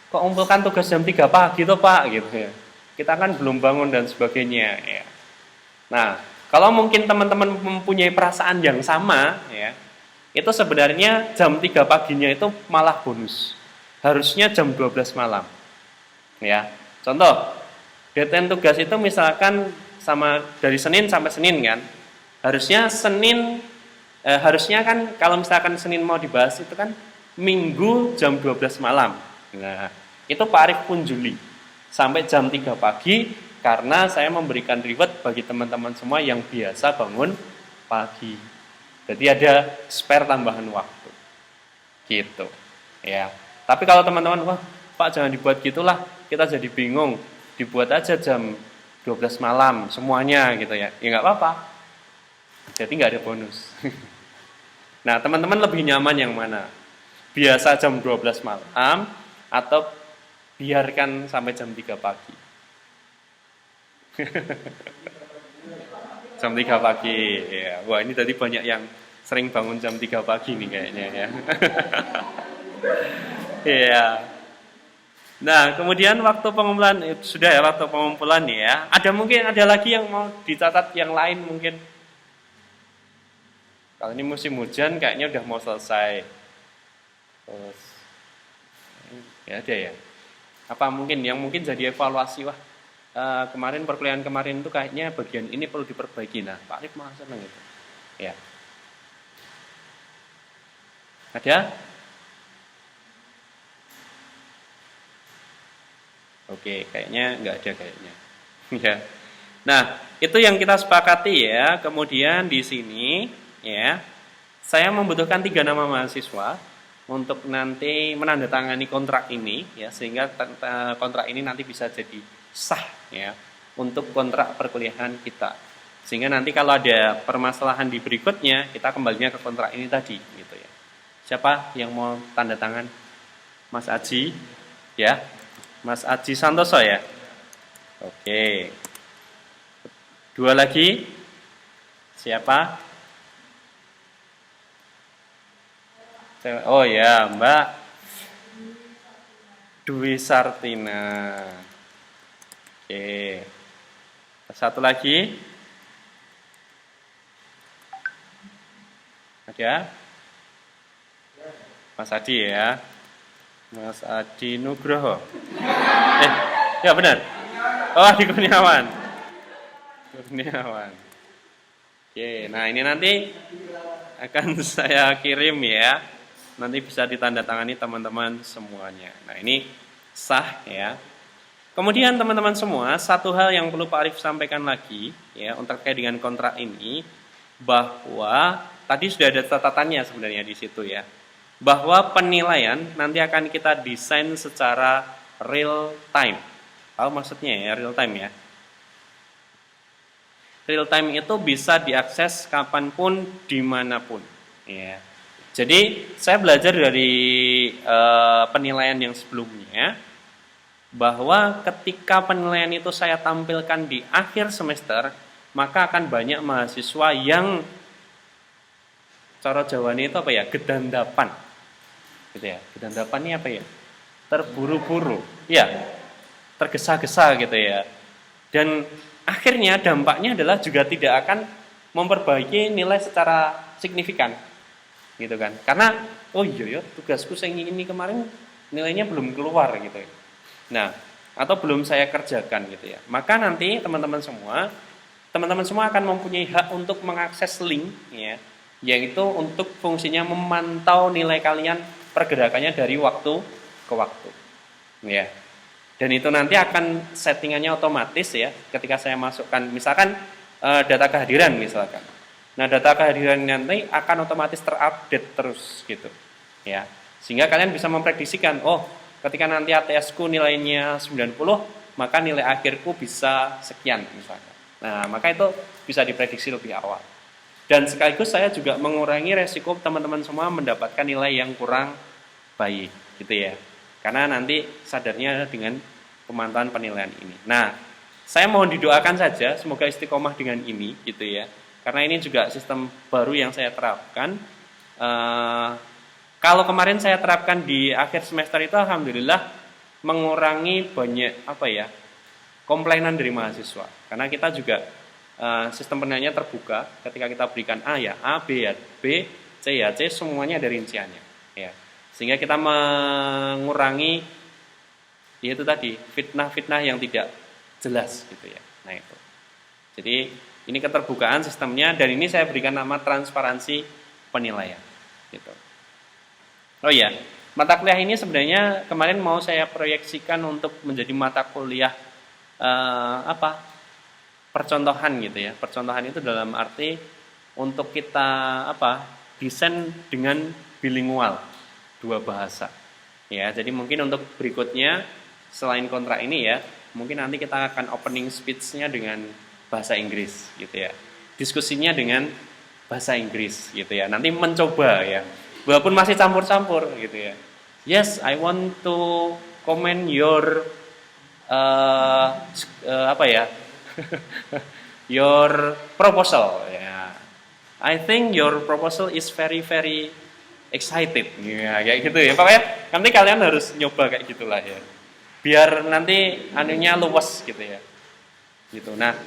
kok mengumpulkan tugas jam 3 pagi tuh, Pak?" gitu ya. Kita kan belum bangun dan sebagainya ya. Nah, kalau mungkin teman-teman mempunyai perasaan yang sama ya, itu sebenarnya jam 3 paginya itu malah bonus. Harusnya jam 12 malam. Ya. Contoh, deadline tugas itu misalkan sama dari Senin sampai Senin kan. Harusnya kan kalau misalkan Senin mau dibahas itu kan Minggu jam 12 malam. Nah, itu Pak Arif pun Juli sampai jam 3 pagi karena saya memberikan reward bagi teman-teman semua yang biasa bangun pagi. Jadi ada spare tambahan waktu. Gitu. Ya. Tapi kalau teman-teman, wah, Pak jangan dibuat gitulah, kita jadi bingung. Dibuat aja jam 12 malam semuanya gitu ya. Ya enggak apa-apa. Jadi enggak ada bonus. Nah, teman-teman lebih nyaman yang mana? Biasa jam 12 malam atau biarkan sampai jam 3 pagi? Jam 3 pagi. Ya. Wah, ini tadi banyak yang sering bangun jam 3 pagi nih kayaknya ya. Iya. Nah, kemudian waktu pengumpulan sudah ya, waktu pengumpulan ya. Ada lagi yang mau dicatat yang lain mungkin? Kalau ini musim hujan kayaknya udah mau selesai. Terus ya ada ya. Apa mungkin yang mungkin jadi evaluasi, wah kemarin perkuliahan kemarin itu kayaknya bagian ini perlu diperbaiki. Nah, Pak Arif malah senang itu. Ya. Ada? Oke, kayaknya nggak ada kayaknya. Ya. Nah, itu yang kita sepakati ya. Kemudian di sini ya, saya membutuhkan 3 nama mahasiswa untuk nanti menandatangani kontrak ini ya, sehingga kontrak ini nanti bisa jadi sah ya untuk kontrak perkuliahan kita. Sehingga nanti kalau ada permasalahan di berikutnya, kita kembalinya ke kontrak ini tadi gitu ya. Siapa yang mau tanda tangan? Mas Aji ya. Mas Aji Santoso ya. Oke. 2 lagi. Siapa? Oh ya, Mbak Dwi Sartina. Oke. Satu lagi. Ada? Mas Adi ya. Mas Adi Nugroho. Ya benar. Oh, Adi Kurniawan. Kurniawan. Oke, nah ini nanti akan saya kirim ya. Nanti bisa ditandatangani teman-teman semuanya. Nah, ini sah ya. Kemudian teman-teman semua, satu hal yang perlu Pak Arif sampaikan lagi ya untuk terkait dengan kontrak ini, bahwa tadi sudah ada catatannya sebenarnya di situ ya. Bahwa penilaian nanti akan kita desain secara real time. Tahu maksudnya ya, real time ya. Real time itu bisa diakses kapanpun, dimanapun. Ya. Jadi saya belajar dari penilaian yang sebelumnya, bahwa ketika penilaian itu saya tampilkan di akhir semester, maka akan banyak mahasiswa yang cara Jawanya itu apa ya? Gedandapan. Gitu ya. Gedandapan ini apa ya? Terburu-buru. Ya. Tergesa-gesa gitu ya. Dan akhirnya dampaknya adalah juga tidak akan memperbaiki nilai secara signifikan. gitu kan. Karena oh iya ya tugasku yang ini kemarin nilainya belum keluar gitu ya. Nah, atau belum saya kerjakan gitu ya. Maka nanti teman-teman semua akan mempunyai hak untuk mengakses link ya, yaitu untuk fungsinya memantau nilai kalian pergerakannya dari waktu ke waktu. Ya. Dan itu nanti akan settingannya otomatis ya ketika saya masukkan misalkan data kehadiran misalkan. Nah, data kehadiran nanti akan otomatis terupdate terus gitu. Ya. Sehingga kalian bisa memprediksikan, oh, ketika nanti ATS-ku nilainya 90, maka nilai akhirku bisa sekian misalkan. Nah, maka itu bisa diprediksi lebih awal. Dan sekaligus saya juga mengurangi resiko teman-teman semua mendapatkan nilai yang kurang baik gitu ya. Karena nanti sadarnya dengan pemantauan penilaian ini. Nah, saya mohon didoakan saja semoga istiqomah dengan ini gitu ya. Karena ini juga sistem baru yang saya terapkan. Kalau kemarin saya terapkan di akhir semester itu alhamdulillah mengurangi banyak komplainan dari mahasiswa. Karena kita juga sistem penilaiannya terbuka. Ketika kita berikan A ya A, B ya B, C ya C, semuanya ada rinciannya. Ya. Sehingga kita mengurangi yaitu tadi fitnah-fitnah yang tidak jelas gitu ya. Nah itu. Jadi ini keterbukaan sistemnya dan ini saya berikan nama transparansi penilaian gitu. Oh iya, mata kuliah ini sebenarnya kemarin mau saya proyeksikan untuk menjadi mata kuliah percontohan gitu ya. Percontohan itu dalam arti untuk kita desain dengan bilingual, dua bahasa. Ya, jadi mungkin untuk berikutnya selain kontrak ini ya, mungkin nanti kita akan opening speech-nya dengan bahasa Inggris gitu ya. Diskusinya dengan bahasa Inggris gitu ya. Nanti mencoba ya. Walaupun masih campur-campur gitu ya. Yes, I want to comment your your proposal ya. I think your proposal is very very excited ya, kayak gitu ya. Pokoknya nanti kalian harus nyoba kayak gitulah ya. Biar nanti anunya luwes gitu ya. Gitu. Nah,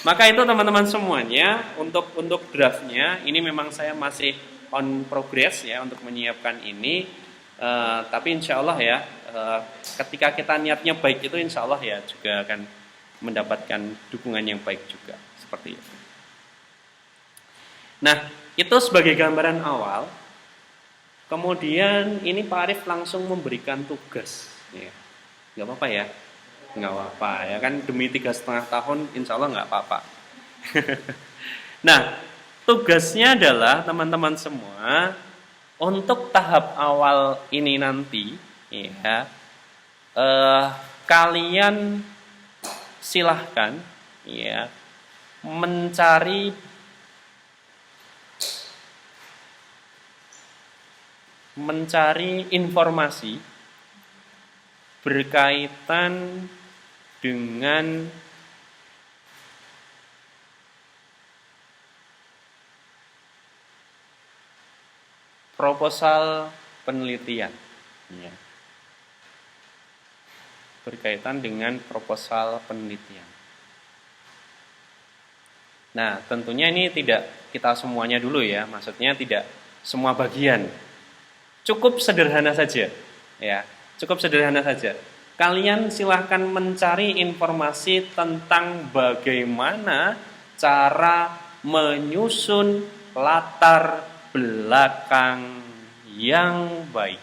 maka itu teman-teman semuanya untuk draftnya ini memang saya masih on progress ya untuk menyiapkan ini. Tapi insya Allah ya ketika kita niatnya baik itu insya Allah ya juga akan mendapatkan dukungan yang baik juga seperti itu. Nah, itu sebagai gambaran awal. Kemudian ini Pak Arif langsung memberikan tugas. Ya. Nggak apa-apa ya? Nggak apa-apa ya kan demi 3,5 tahun insya Allah nggak apa-apa. Nah, tugasnya adalah teman-teman semua untuk tahap awal ini nanti ya kalian silahkan ya mencari informasi berkaitan dengan proposal penelitian ya. Berkaitan dengan proposal penelitian. Nah, tentunya ini tidak kita semuanya dulu ya, maksudnya tidak semua bagian. Cukup sederhana saja ya. Cukup sederhana saja. Kalian silahkan mencari informasi tentang bagaimana cara menyusun latar belakang yang baik.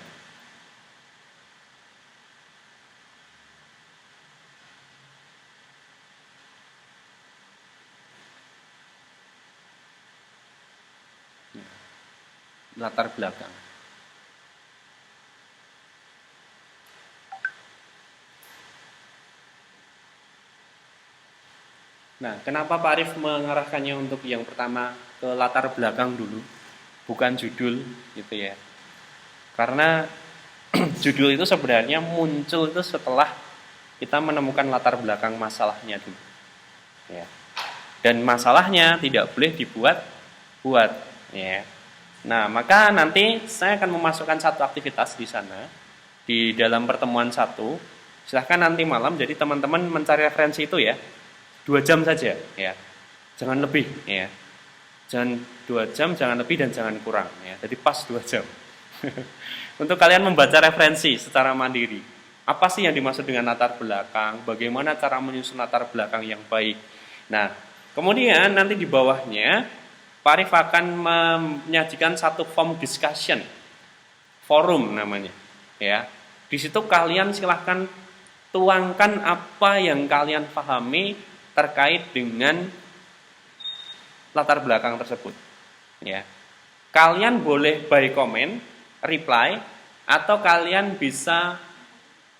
Latar belakang. Nah, kenapa Pak Arif mengarahkannya untuk yang pertama ke latar belakang dulu, bukan judul, gitu ya? Karena judul itu sebenarnya muncul itu setelah kita menemukan latar belakang masalahnya dulu, ya. Dan masalahnya tidak boleh dibuat-buat, ya. Nah, maka nanti saya akan memasukkan satu aktivitas di sana di dalam pertemuan satu. Silahkan nanti malam, jadi teman-teman mencari referensi itu ya. 2 jam saja ya. Jangan lebih ya. Jangan 2 jam, jangan lebih dan jangan kurang ya. Jadi pas 2 jam. Untuk kalian membaca referensi secara mandiri. Apa sih yang dimaksud dengan latar belakang? Bagaimana cara menyusun latar belakang yang baik? Nah, kemudian nanti di bawahnya Pak Arif akan menyajikan satu form discussion, forum namanya, ya. Di situ kalian silahkan tuangkan apa yang kalian pahami terkait dengan latar belakang tersebut, ya. Kalian boleh by comment, reply, atau kalian bisa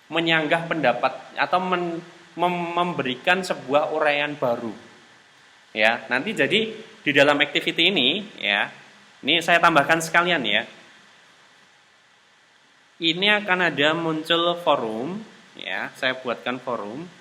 menyanggah pendapat atau memberikan sebuah uraian baru, ya. Nanti jadi di dalam activity ini, ya, ini saya tambahkan sekalian ya. Ini akan ada muncul forum, ya. Saya buatkan forum.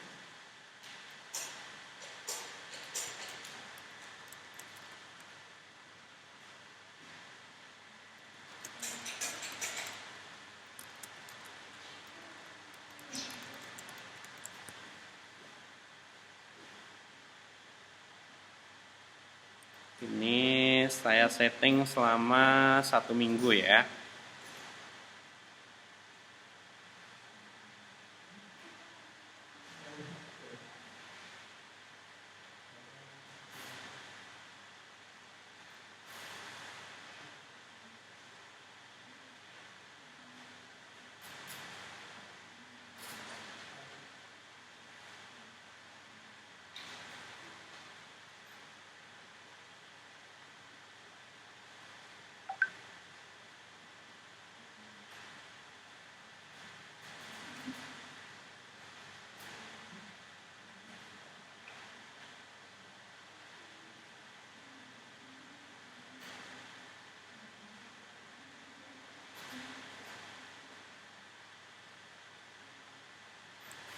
Ini saya setting selama 1 minggu ya.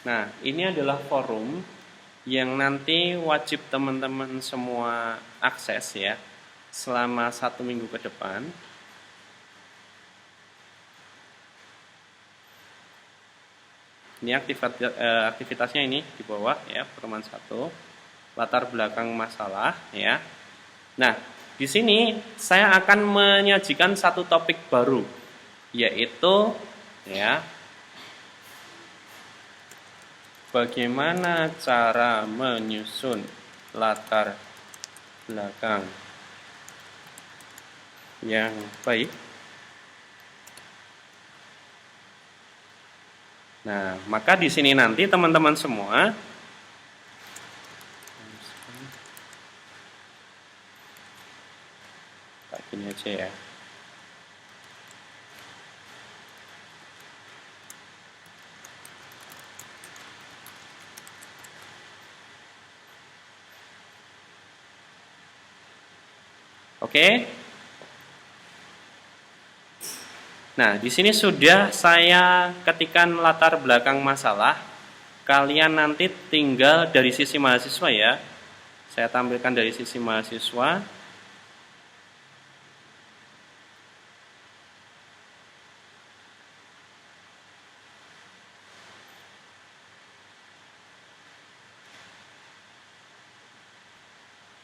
Nah, ini adalah forum yang nanti wajib teman-teman semua akses ya selama 1 minggu ke depan. Ini aktivitasnya ini di bawah ya, pertemuan 1, latar belakang masalah ya. Nah, di sini saya akan menyajikan satu topik baru, yaitu ya, bagaimana cara menyusun latar belakang yang baik. Nah, maka di sini nanti teman-teman semua kayak gini aja ya. Oke. Nah, di sini sudah saya ketikkan latar belakang masalah. Kalian nanti tinggal dari sisi mahasiswa ya. Saya tampilkan dari sisi mahasiswa.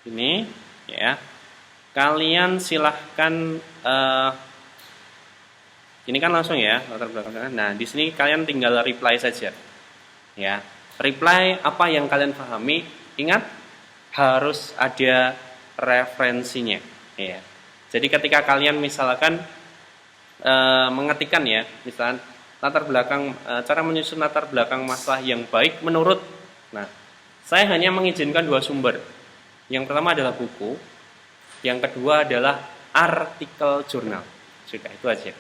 Ini ya. Kalian silahkan ini kan langsung ya latar belakang. Nah, di sini kalian tinggal reply saja. Ya. Reply apa yang kalian pahami. Ingat harus ada referensinya, ya. Jadi ketika kalian misalkan mengetikkan ya, misalkan latar belakang cara menyusun latar belakang masalah yang baik menurut. Nah, saya hanya mengizinkan 2 sumber. Yang pertama adalah buku. Yang kedua adalah artikel jurnal. Sudah, itu aja.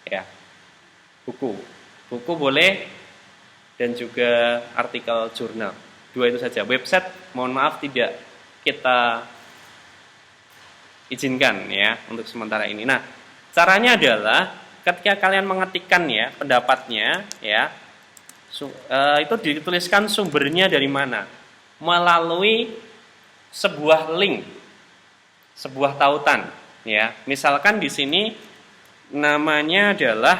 Ya. Buku boleh dan juga artikel jurnal. 2 itu saja. Website mohon maaf tidak kita izinkan ya untuk sementara ini. Nah, caranya adalah ketika kalian mengetikkan ya pendapatnya ya, itu dituliskan sumbernya dari mana? Melalui sebuah link, sebuah tautan ya. Misalkan di sini namanya adalah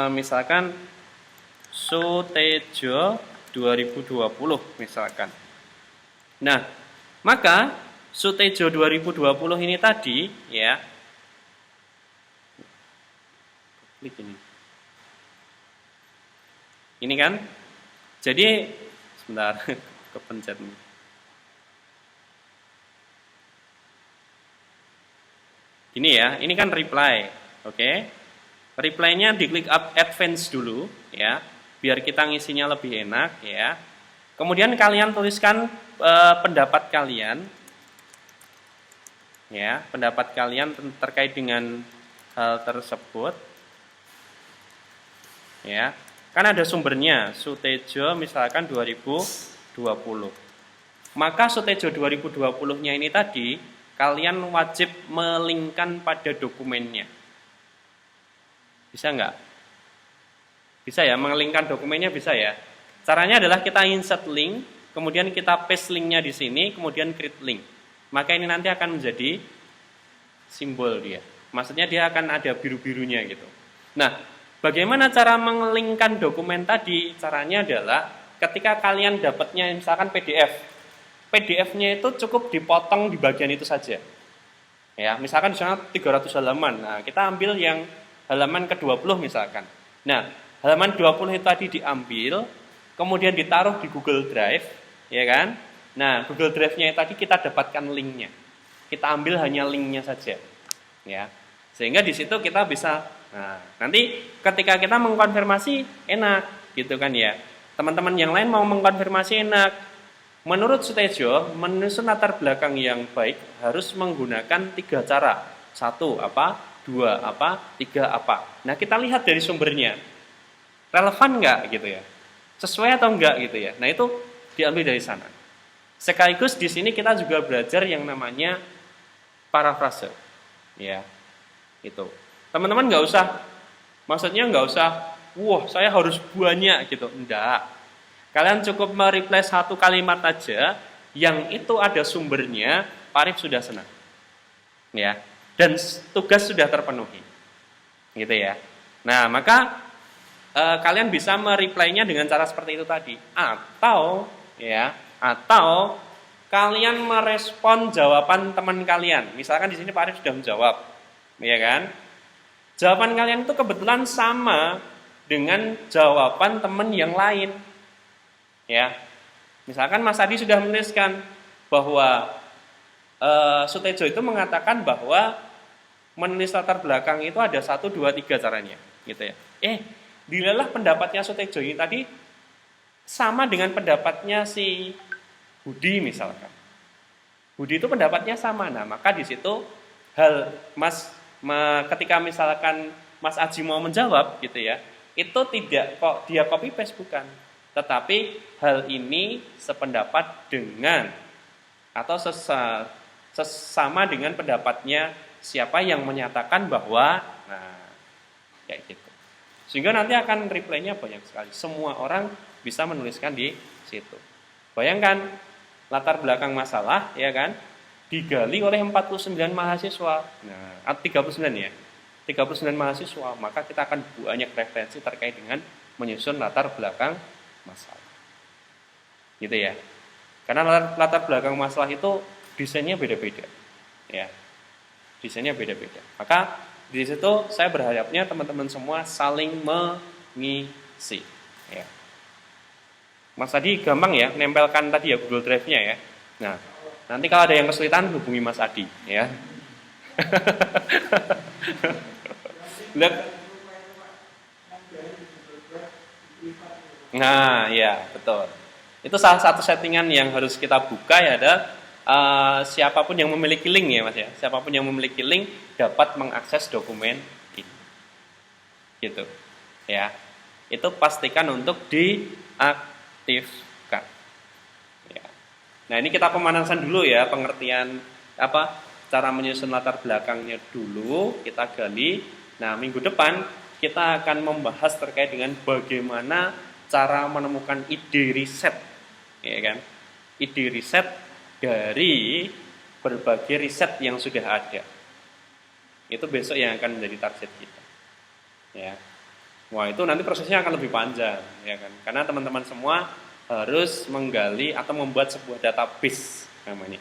misalkan Sutejo 2020 misalkan. Nah, maka Sutejo 2020 ini tadi ya. Klik ini. Ini kan. Jadi sebentar kepencet nih. Ini ya, ini kan reply. Oke. Reply-nya diklik up advance dulu ya, biar kita ngisinya lebih enak ya. Kemudian kalian tuliskan pendapat kalian ya, pendapat kalian terkait dengan hal tersebut ya. Kan ada sumbernya, Sutejo misalkan 2020. Maka Sutejo 2020-nya ini tadi kalian wajib melingkan pada dokumennya. Bisa nggak? Bisa ya, mengelingkan dokumennya bisa ya. Caranya adalah kita insert link, kemudian kita paste linknya di sini, kemudian create link. Maka ini nanti akan menjadi simbol dia. Maksudnya dia akan ada biru-birunya gitu. Nah, bagaimana cara mengelingkan dokumen tadi? Caranya adalah ketika kalian dapatnya misalkan PDF. PDF-nya itu cukup dipotong di bagian itu saja. Ya, misalkan di sana 300 halaman. Nah, kita ambil yang halaman ke-20 misalkan. Nah, halaman 20 itu tadi diambil, kemudian ditaruh di Google Drive, ya kan? Nah, Google Drive-nya tadi kita dapatkan linknya. Kita ambil hanya linknya saja. Ya. Sehingga di situ kita bisa, nah, nanti ketika kita mengkonfirmasi enak gitu kan ya. Teman-teman yang lain mau mengkonfirmasi enak. Menurut Sutejo, menyusun latar belakang yang baik harus menggunakan 3 cara. 1 apa? 2 apa? 3 apa? Nah, kita lihat dari sumbernya. Relevan nggak gitu ya? Sesuai atau enggak gitu ya? Nah, itu diambil dari sana. Sekaligus di sini kita juga belajar yang namanya parafrase. Ya. Itu. Teman-teman nggak usah, maksudnya nggak usah, wah saya harus banyak gitu. Enggak. Kalian cukup mereply 1 kalimat aja, yang itu ada sumbernya, Pak Arif sudah senang. Ya. Dan tugas sudah terpenuhi. Gitu ya. Nah, maka kalian bisa mereply-nya dengan cara seperti itu tadi. Atau kalian merespon jawaban teman kalian. Misalkan di sini Pak Arif sudah menjawab. Ya kan? Jawaban kalian itu kebetulan sama dengan jawaban teman yang lain. Ya. Misalkan Mas Adi sudah menuliskan bahwa Sutejo itu mengatakan bahwa menulis latar belakang itu ada 1, 2, 3 caranya, gitu ya. Dilalah pendapatnya Sutejo ini tadi sama dengan pendapatnya si Budi misalkan. Budi itu pendapatnya sama, nah maka di situ ketika misalkan Mas Aji mau menjawab, gitu ya, itu tidak kok dia copy paste bukan, tetapi hal ini sependapat dengan atau sesama dengan pendapatnya siapa yang menyatakan bahwa, nah, kayak gitu. Sehingga nanti akan reply-nya banyak sekali. Semua orang bisa menuliskan di situ. Bayangkan latar belakang masalah, ya kan, digali oleh 49 mahasiswa. Nah, 39 ya. 39 mahasiswa, maka kita akan banyak referensi terkait dengan menyusun latar belakang masalah. Gitu ya. Karena latar belakang masalah itu desainnya beda-beda, ya, desainnya beda-beda. Maka di situ saya berharapnya teman-teman semua saling mengisi. Ya. Mas Adi gampang ya, nempelkan tadi ya Google Drive-nya ya. Nah, nanti kalau ada yang kesulitan hubungi Mas Adi, ya. Lihat. Nah, ya betul. Itu salah satu settingan yang harus kita buka ya, ada siapapun yang memiliki link ya Mas ya. Siapapun yang memiliki link dapat mengakses dokumen ini. Gitu. Ya. Itu pastikan untuk diaktifkan. Ya. Nah, ini kita pemanasan dulu ya, pengertian cara menyusun latar belakangnya dulu kita gali. Nah, minggu depan kita akan membahas terkait dengan bagaimana cara menemukan ide riset. Ya kan? Ide riset dari berbagai riset yang sudah ada. Itu besok yang akan menjadi target kita. Ya. Wah, itu nanti prosesnya akan lebih panjang, ya kan? Karena teman-teman semua harus menggali atau membuat sebuah database namanya.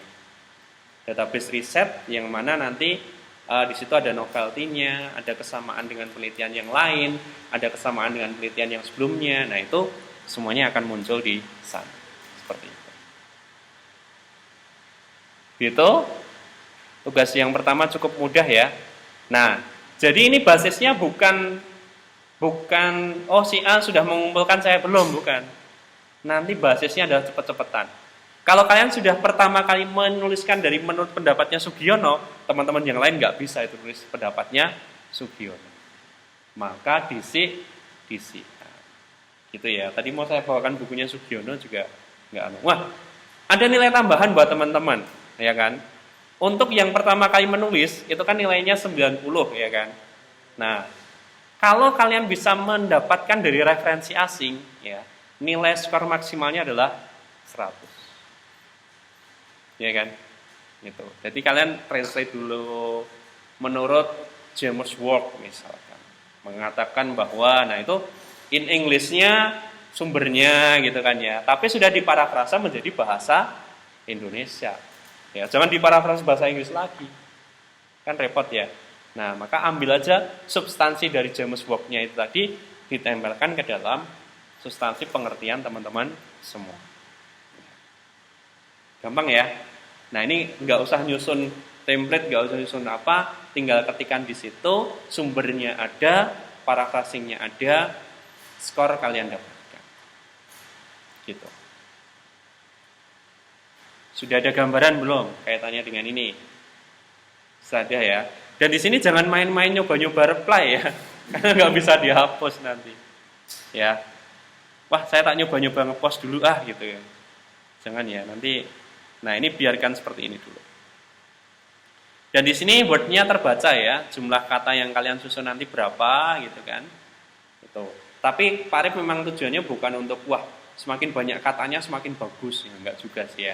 database riset yang mana nanti di situ ada novelty-nya, ada kesamaan dengan penelitian yang lain, ada kesamaan dengan penelitian yang sebelumnya. Nah, itu semuanya akan muncul di sana. Seperti itu. Gitu. Tugas yang pertama cukup mudah ya. Nah, jadi ini basisnya bukan si A sudah mengumpulkan, saya belum, bukan. Nanti basisnya adalah cepet-cepetan. Kalau kalian sudah pertama kali menuliskan dari menurut pendapatnya Sugiono, teman-teman yang lain nggak bisa itu tulis pendapatnya Sugiono. Maka disi. Nah, gitu ya. Tadi mau saya bawakan bukunya Sugiono juga nggak anu. Wah, ada nilai tambahan buat teman-teman, ya kan? Untuk yang pertama kali menulis, itu kan nilainya 90, ya kan? Nah, kalau kalian bisa mendapatkan dari referensi asing, ya, nilai skor maksimalnya adalah 100. Ya kan? Gitu. Jadi kalian translate dulu menurut James Work misalkan. Mengatakan bahwa, nah itu in English-nya sumbernya gitu kan ya. Tapi sudah diparafrasa menjadi bahasa Indonesia. Ya, jangan diparafrasa bahasa Inggris lagi. Kan repot ya. Nah, maka ambil aja substansi dari James Work-nya itu tadi, ditempelkan ke dalam substansi pengertian teman-teman semua. Gampang ya. Nah, ini nggak usah nyusun template, nggak usah nyusun apa, tinggal ketikan di situ, sumbernya ada, paraphrasingnya ada, skor kalian dapatkan. Gitu. Sudah ada gambaran belum kaitannya dengan ini? Sudah ya. Dan di sini jangan main-main nyoba-nyoba reply ya, karena nggak bisa dihapus nanti. Ya. Wah, saya tak nyoba-nyoba ngepost dulu gitu ya. Jangan ya, nanti. Nah, ini biarkan seperti ini dulu. Dan di sini word-nya terbaca ya, jumlah kata yang kalian susun nanti berapa gitu kan. Itu. Tapi Pak Arif memang tujuannya bukan untuk semakin banyak katanya semakin bagus ya, enggak juga sih ya.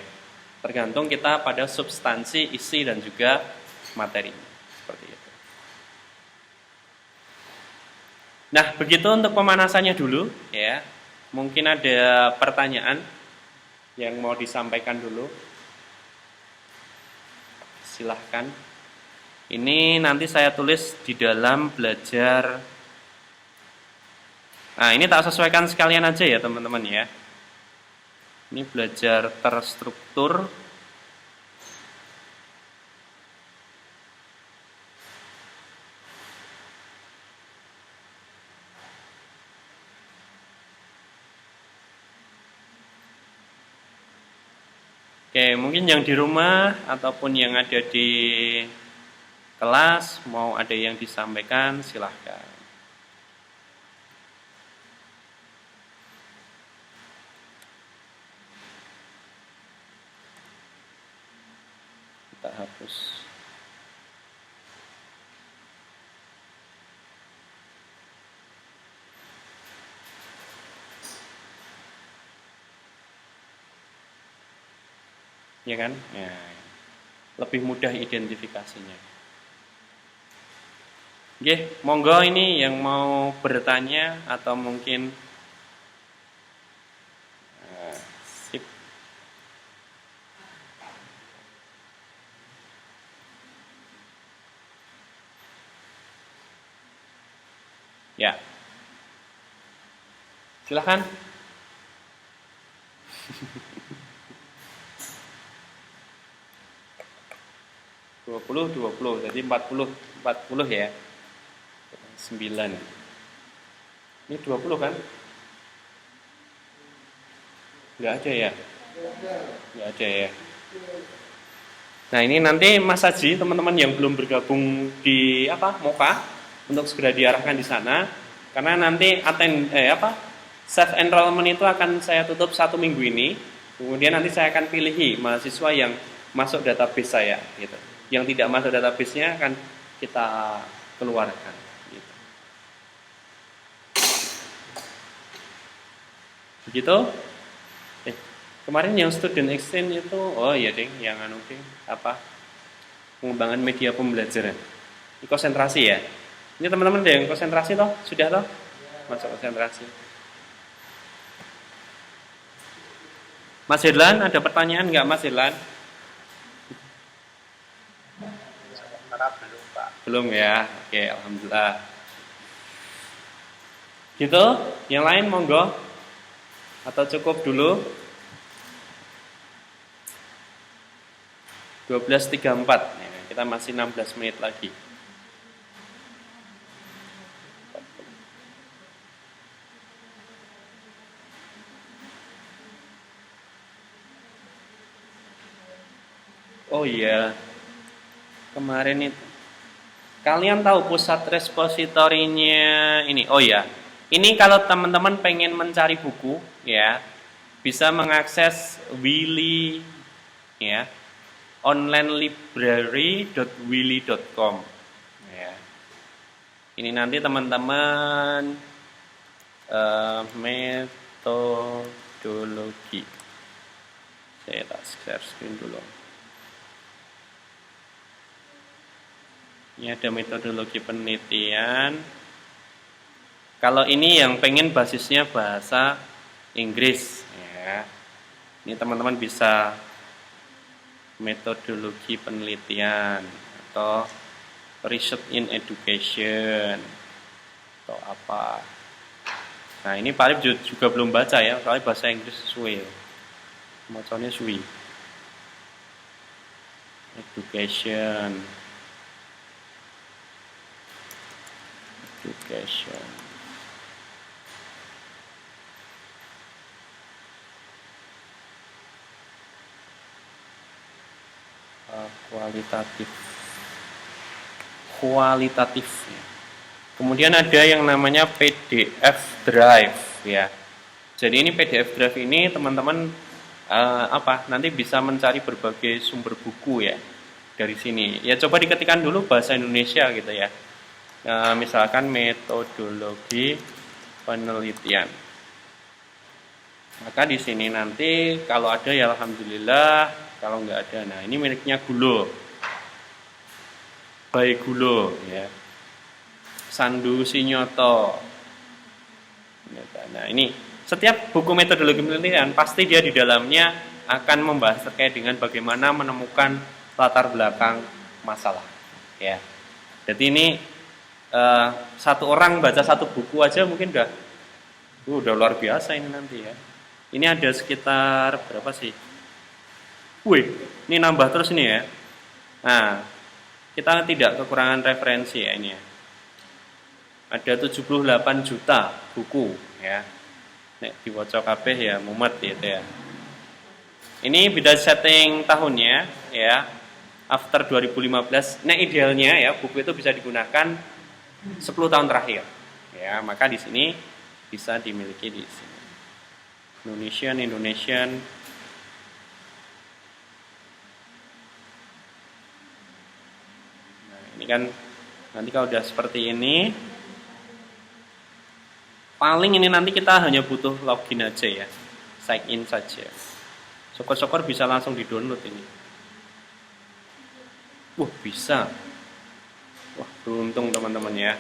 Tergantung kita pada substansi, isi dan juga materinya. Seperti itu. Nah, begitu untuk pemanasannya dulu ya. Mungkin ada pertanyaan yang mau disampaikan dulu. Silahkan. Ini nanti saya tulis di dalam belajar. Nah, ini tak sesuaikan sekalian aja ya teman-teman ya. Ini belajar terstruktur. Oke, mungkin yang di rumah ataupun yang ada di kelas mau ada yang disampaikan, silahkan. Kita hapus. Ya kan? Ya. Lebih mudah identifikasinya. Oke, monggo ini yang mau bertanya atau mungkin sip. Ya. Silakan. 20, jadi 40 ya. 9. Ini 20 kan? Enggak ada ya? Enggak ada ya. Nah, ini nanti Mas Haji, teman-teman yang belum bergabung di MOKA untuk segera diarahkan di sana karena nanti self enrollment itu akan saya tutup 1 minggu ini. Kemudian nanti saya akan pilih mahasiswa yang masuk database saya gitu. Yang tidak masuk database-nya akan kita keluarkan gitu. Begitu? Kemarin yang student exchange itu iya ding, yang pengembangan media pembelajaran. Ini konsentrasi ya. Ini teman-teman ada yang konsentrasi toh? Sudah toh? Masuk konsentrasi. Mas Irlan, ada pertanyaan nggak Mas Irlan? Belum ya? Oke, alhamdulillah. Gitu? Yang lain monggo? Atau cukup dulu? 12.34. Ya, kita masih 16 menit lagi. Oh iya, kemarin itu. Kalian tahu pusat repositorinya ini? Oh ya, ini kalau teman-teman pengen mencari buku, ya, bisa mengakses Willy, ya, onlinelibrary.willy.com. Ya. Ini nanti teman-teman metodologi. Saya tak share screen dulu. Ini ada metodologi penelitian. Kalau ini yang pengen basisnya bahasa Inggris, ya. Ini teman-teman bisa metodologi penelitian atau research in education atau apa. Nah, ini Pak Arif juga belum baca ya, soalnya bahasa Inggris suwe. Macamnya suwi. Education. Kualitatif. Kemudian ada yang namanya PDF Drive, ya. Jadi ini PDF Drive ini teman-teman nanti bisa mencari berbagai sumber buku ya dari sini. Ya coba diketikkan dulu bahasa Indonesia gitu ya. Misalkan metodologi penelitian. Maka di sini nanti kalau ada ya alhamdulillah, kalau nggak ada, nah ini miliknya Gulo, Baik Gulo, ya, Sandu Sinyoto. Nah ini setiap buku metodologi penelitian pasti dia di dalamnya akan membahas terkait dengan bagaimana menemukan latar belakang masalah. Ya, jadi ini satu orang baca satu buku aja mungkin udah luar biasa ini nanti ya. Ini ada sekitar berapa sih? Wih, ini nambah terus nih ya. Nah, kita tidak kekurangan referensi ya ini ya. Ada 78 juta buku ya. Nek diwaca kabeh ya mumet gitu ya. Ini beda setting tahunnya ya. After 2015, nek idealnya ya buku itu bisa digunakan 10 tahun terakhir. Ya, maka di sini bisa dimiliki di sini. Indonesian. Nah, ini kan nanti kalau udah seperti ini, paling ini nanti kita hanya butuh login aja ya, sign in saja. Syukur-syukur bisa langsung di-download ini. Wah, bisa. Wah, beruntung teman-teman ya.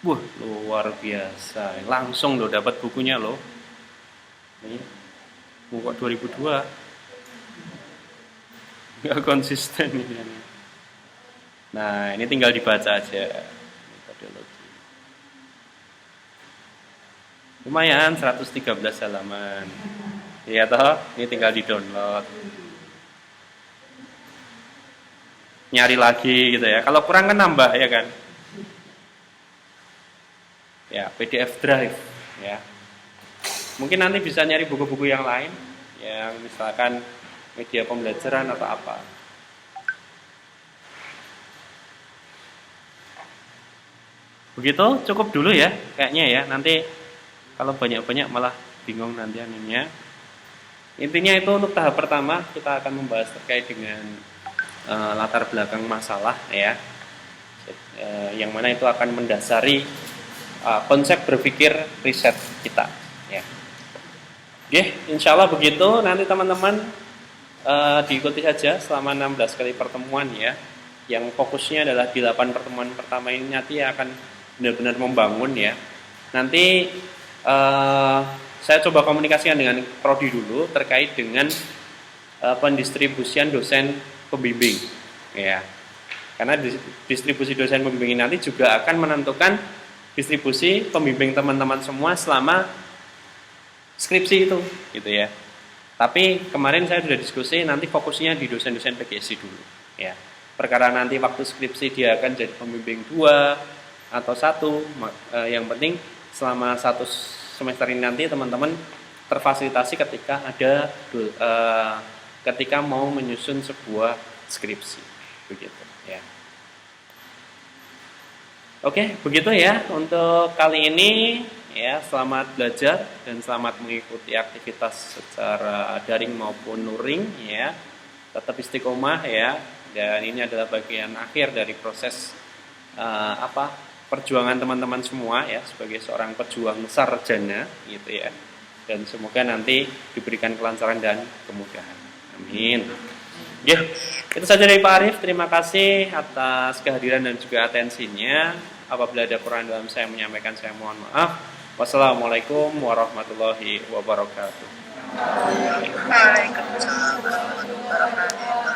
Wah, luar biasa. Langsung loh dapat bukunya loh. Ini buku 2002. Nggak konsisten ini. Nah, ini tinggal dibaca aja. Metodologi. Lumayan 113 halaman. Iya toh, ini tinggal di-download. Nyari lagi gitu ya. Kalau kurang kan nambah ya kan. Ya, PDF Drive ya. Mungkin nanti bisa nyari buku-buku yang lain yang misalkan media pembelajaran atau apa. Begitu cukup dulu ya kayaknya ya. Nanti kalau banyak-banyak malah bingung nanti anunya. Intinya itu untuk tahap pertama kita akan membahas terkait dengan latar belakang masalah ya. Yang mana itu akan mendasari konsep berpikir riset kita ya. Oke, insya Allah begitu. Nanti teman-teman diikuti saja selama 16 kali pertemuan ya. yang fokusnya adalah di 8 pertemuan pertama ini nanti akan benar-benar membangun ya. Nanti saya coba komunikasikan dengan prodi dulu terkait dengan pendistribusian dosen pembimbing ya. Karena distribusi dosen pembimbing nanti juga akan menentukan distribusi pembimbing teman-teman semua selama skripsi itu gitu ya. Tapi kemarin saya sudah diskusi nanti fokusnya di dosen-dosen PGSD dulu ya. Perkara nanti waktu skripsi dia akan jadi pembimbing 2 atau 1, yang penting selama 1 semester ini nanti teman-teman terfasilitasi ketika ada ketika mau menyusun sebuah skripsi begitu ya. Oke, begitu ya untuk kali ini ya. Selamat belajar dan selamat mengikuti aktivitas secara daring maupun luring ya. Tetap istiqomah ya. Dan ini adalah bagian akhir dari proses perjuangan teman-teman semua ya sebagai seorang pejuang sarjana gitu ya. Dan semoga nanti diberikan kelancaran dan kemudahan. Amin. Ya, itu saja dari Pak Arif. Terima kasih atas kehadiran dan juga atensinya. Apabila ada kurang dalam saya menyampaikan, saya mohon maaf. Wassalamualaikum warahmatullahi wabarakatuh. Waalaikumsalam warahmatullahi wabarakatuh.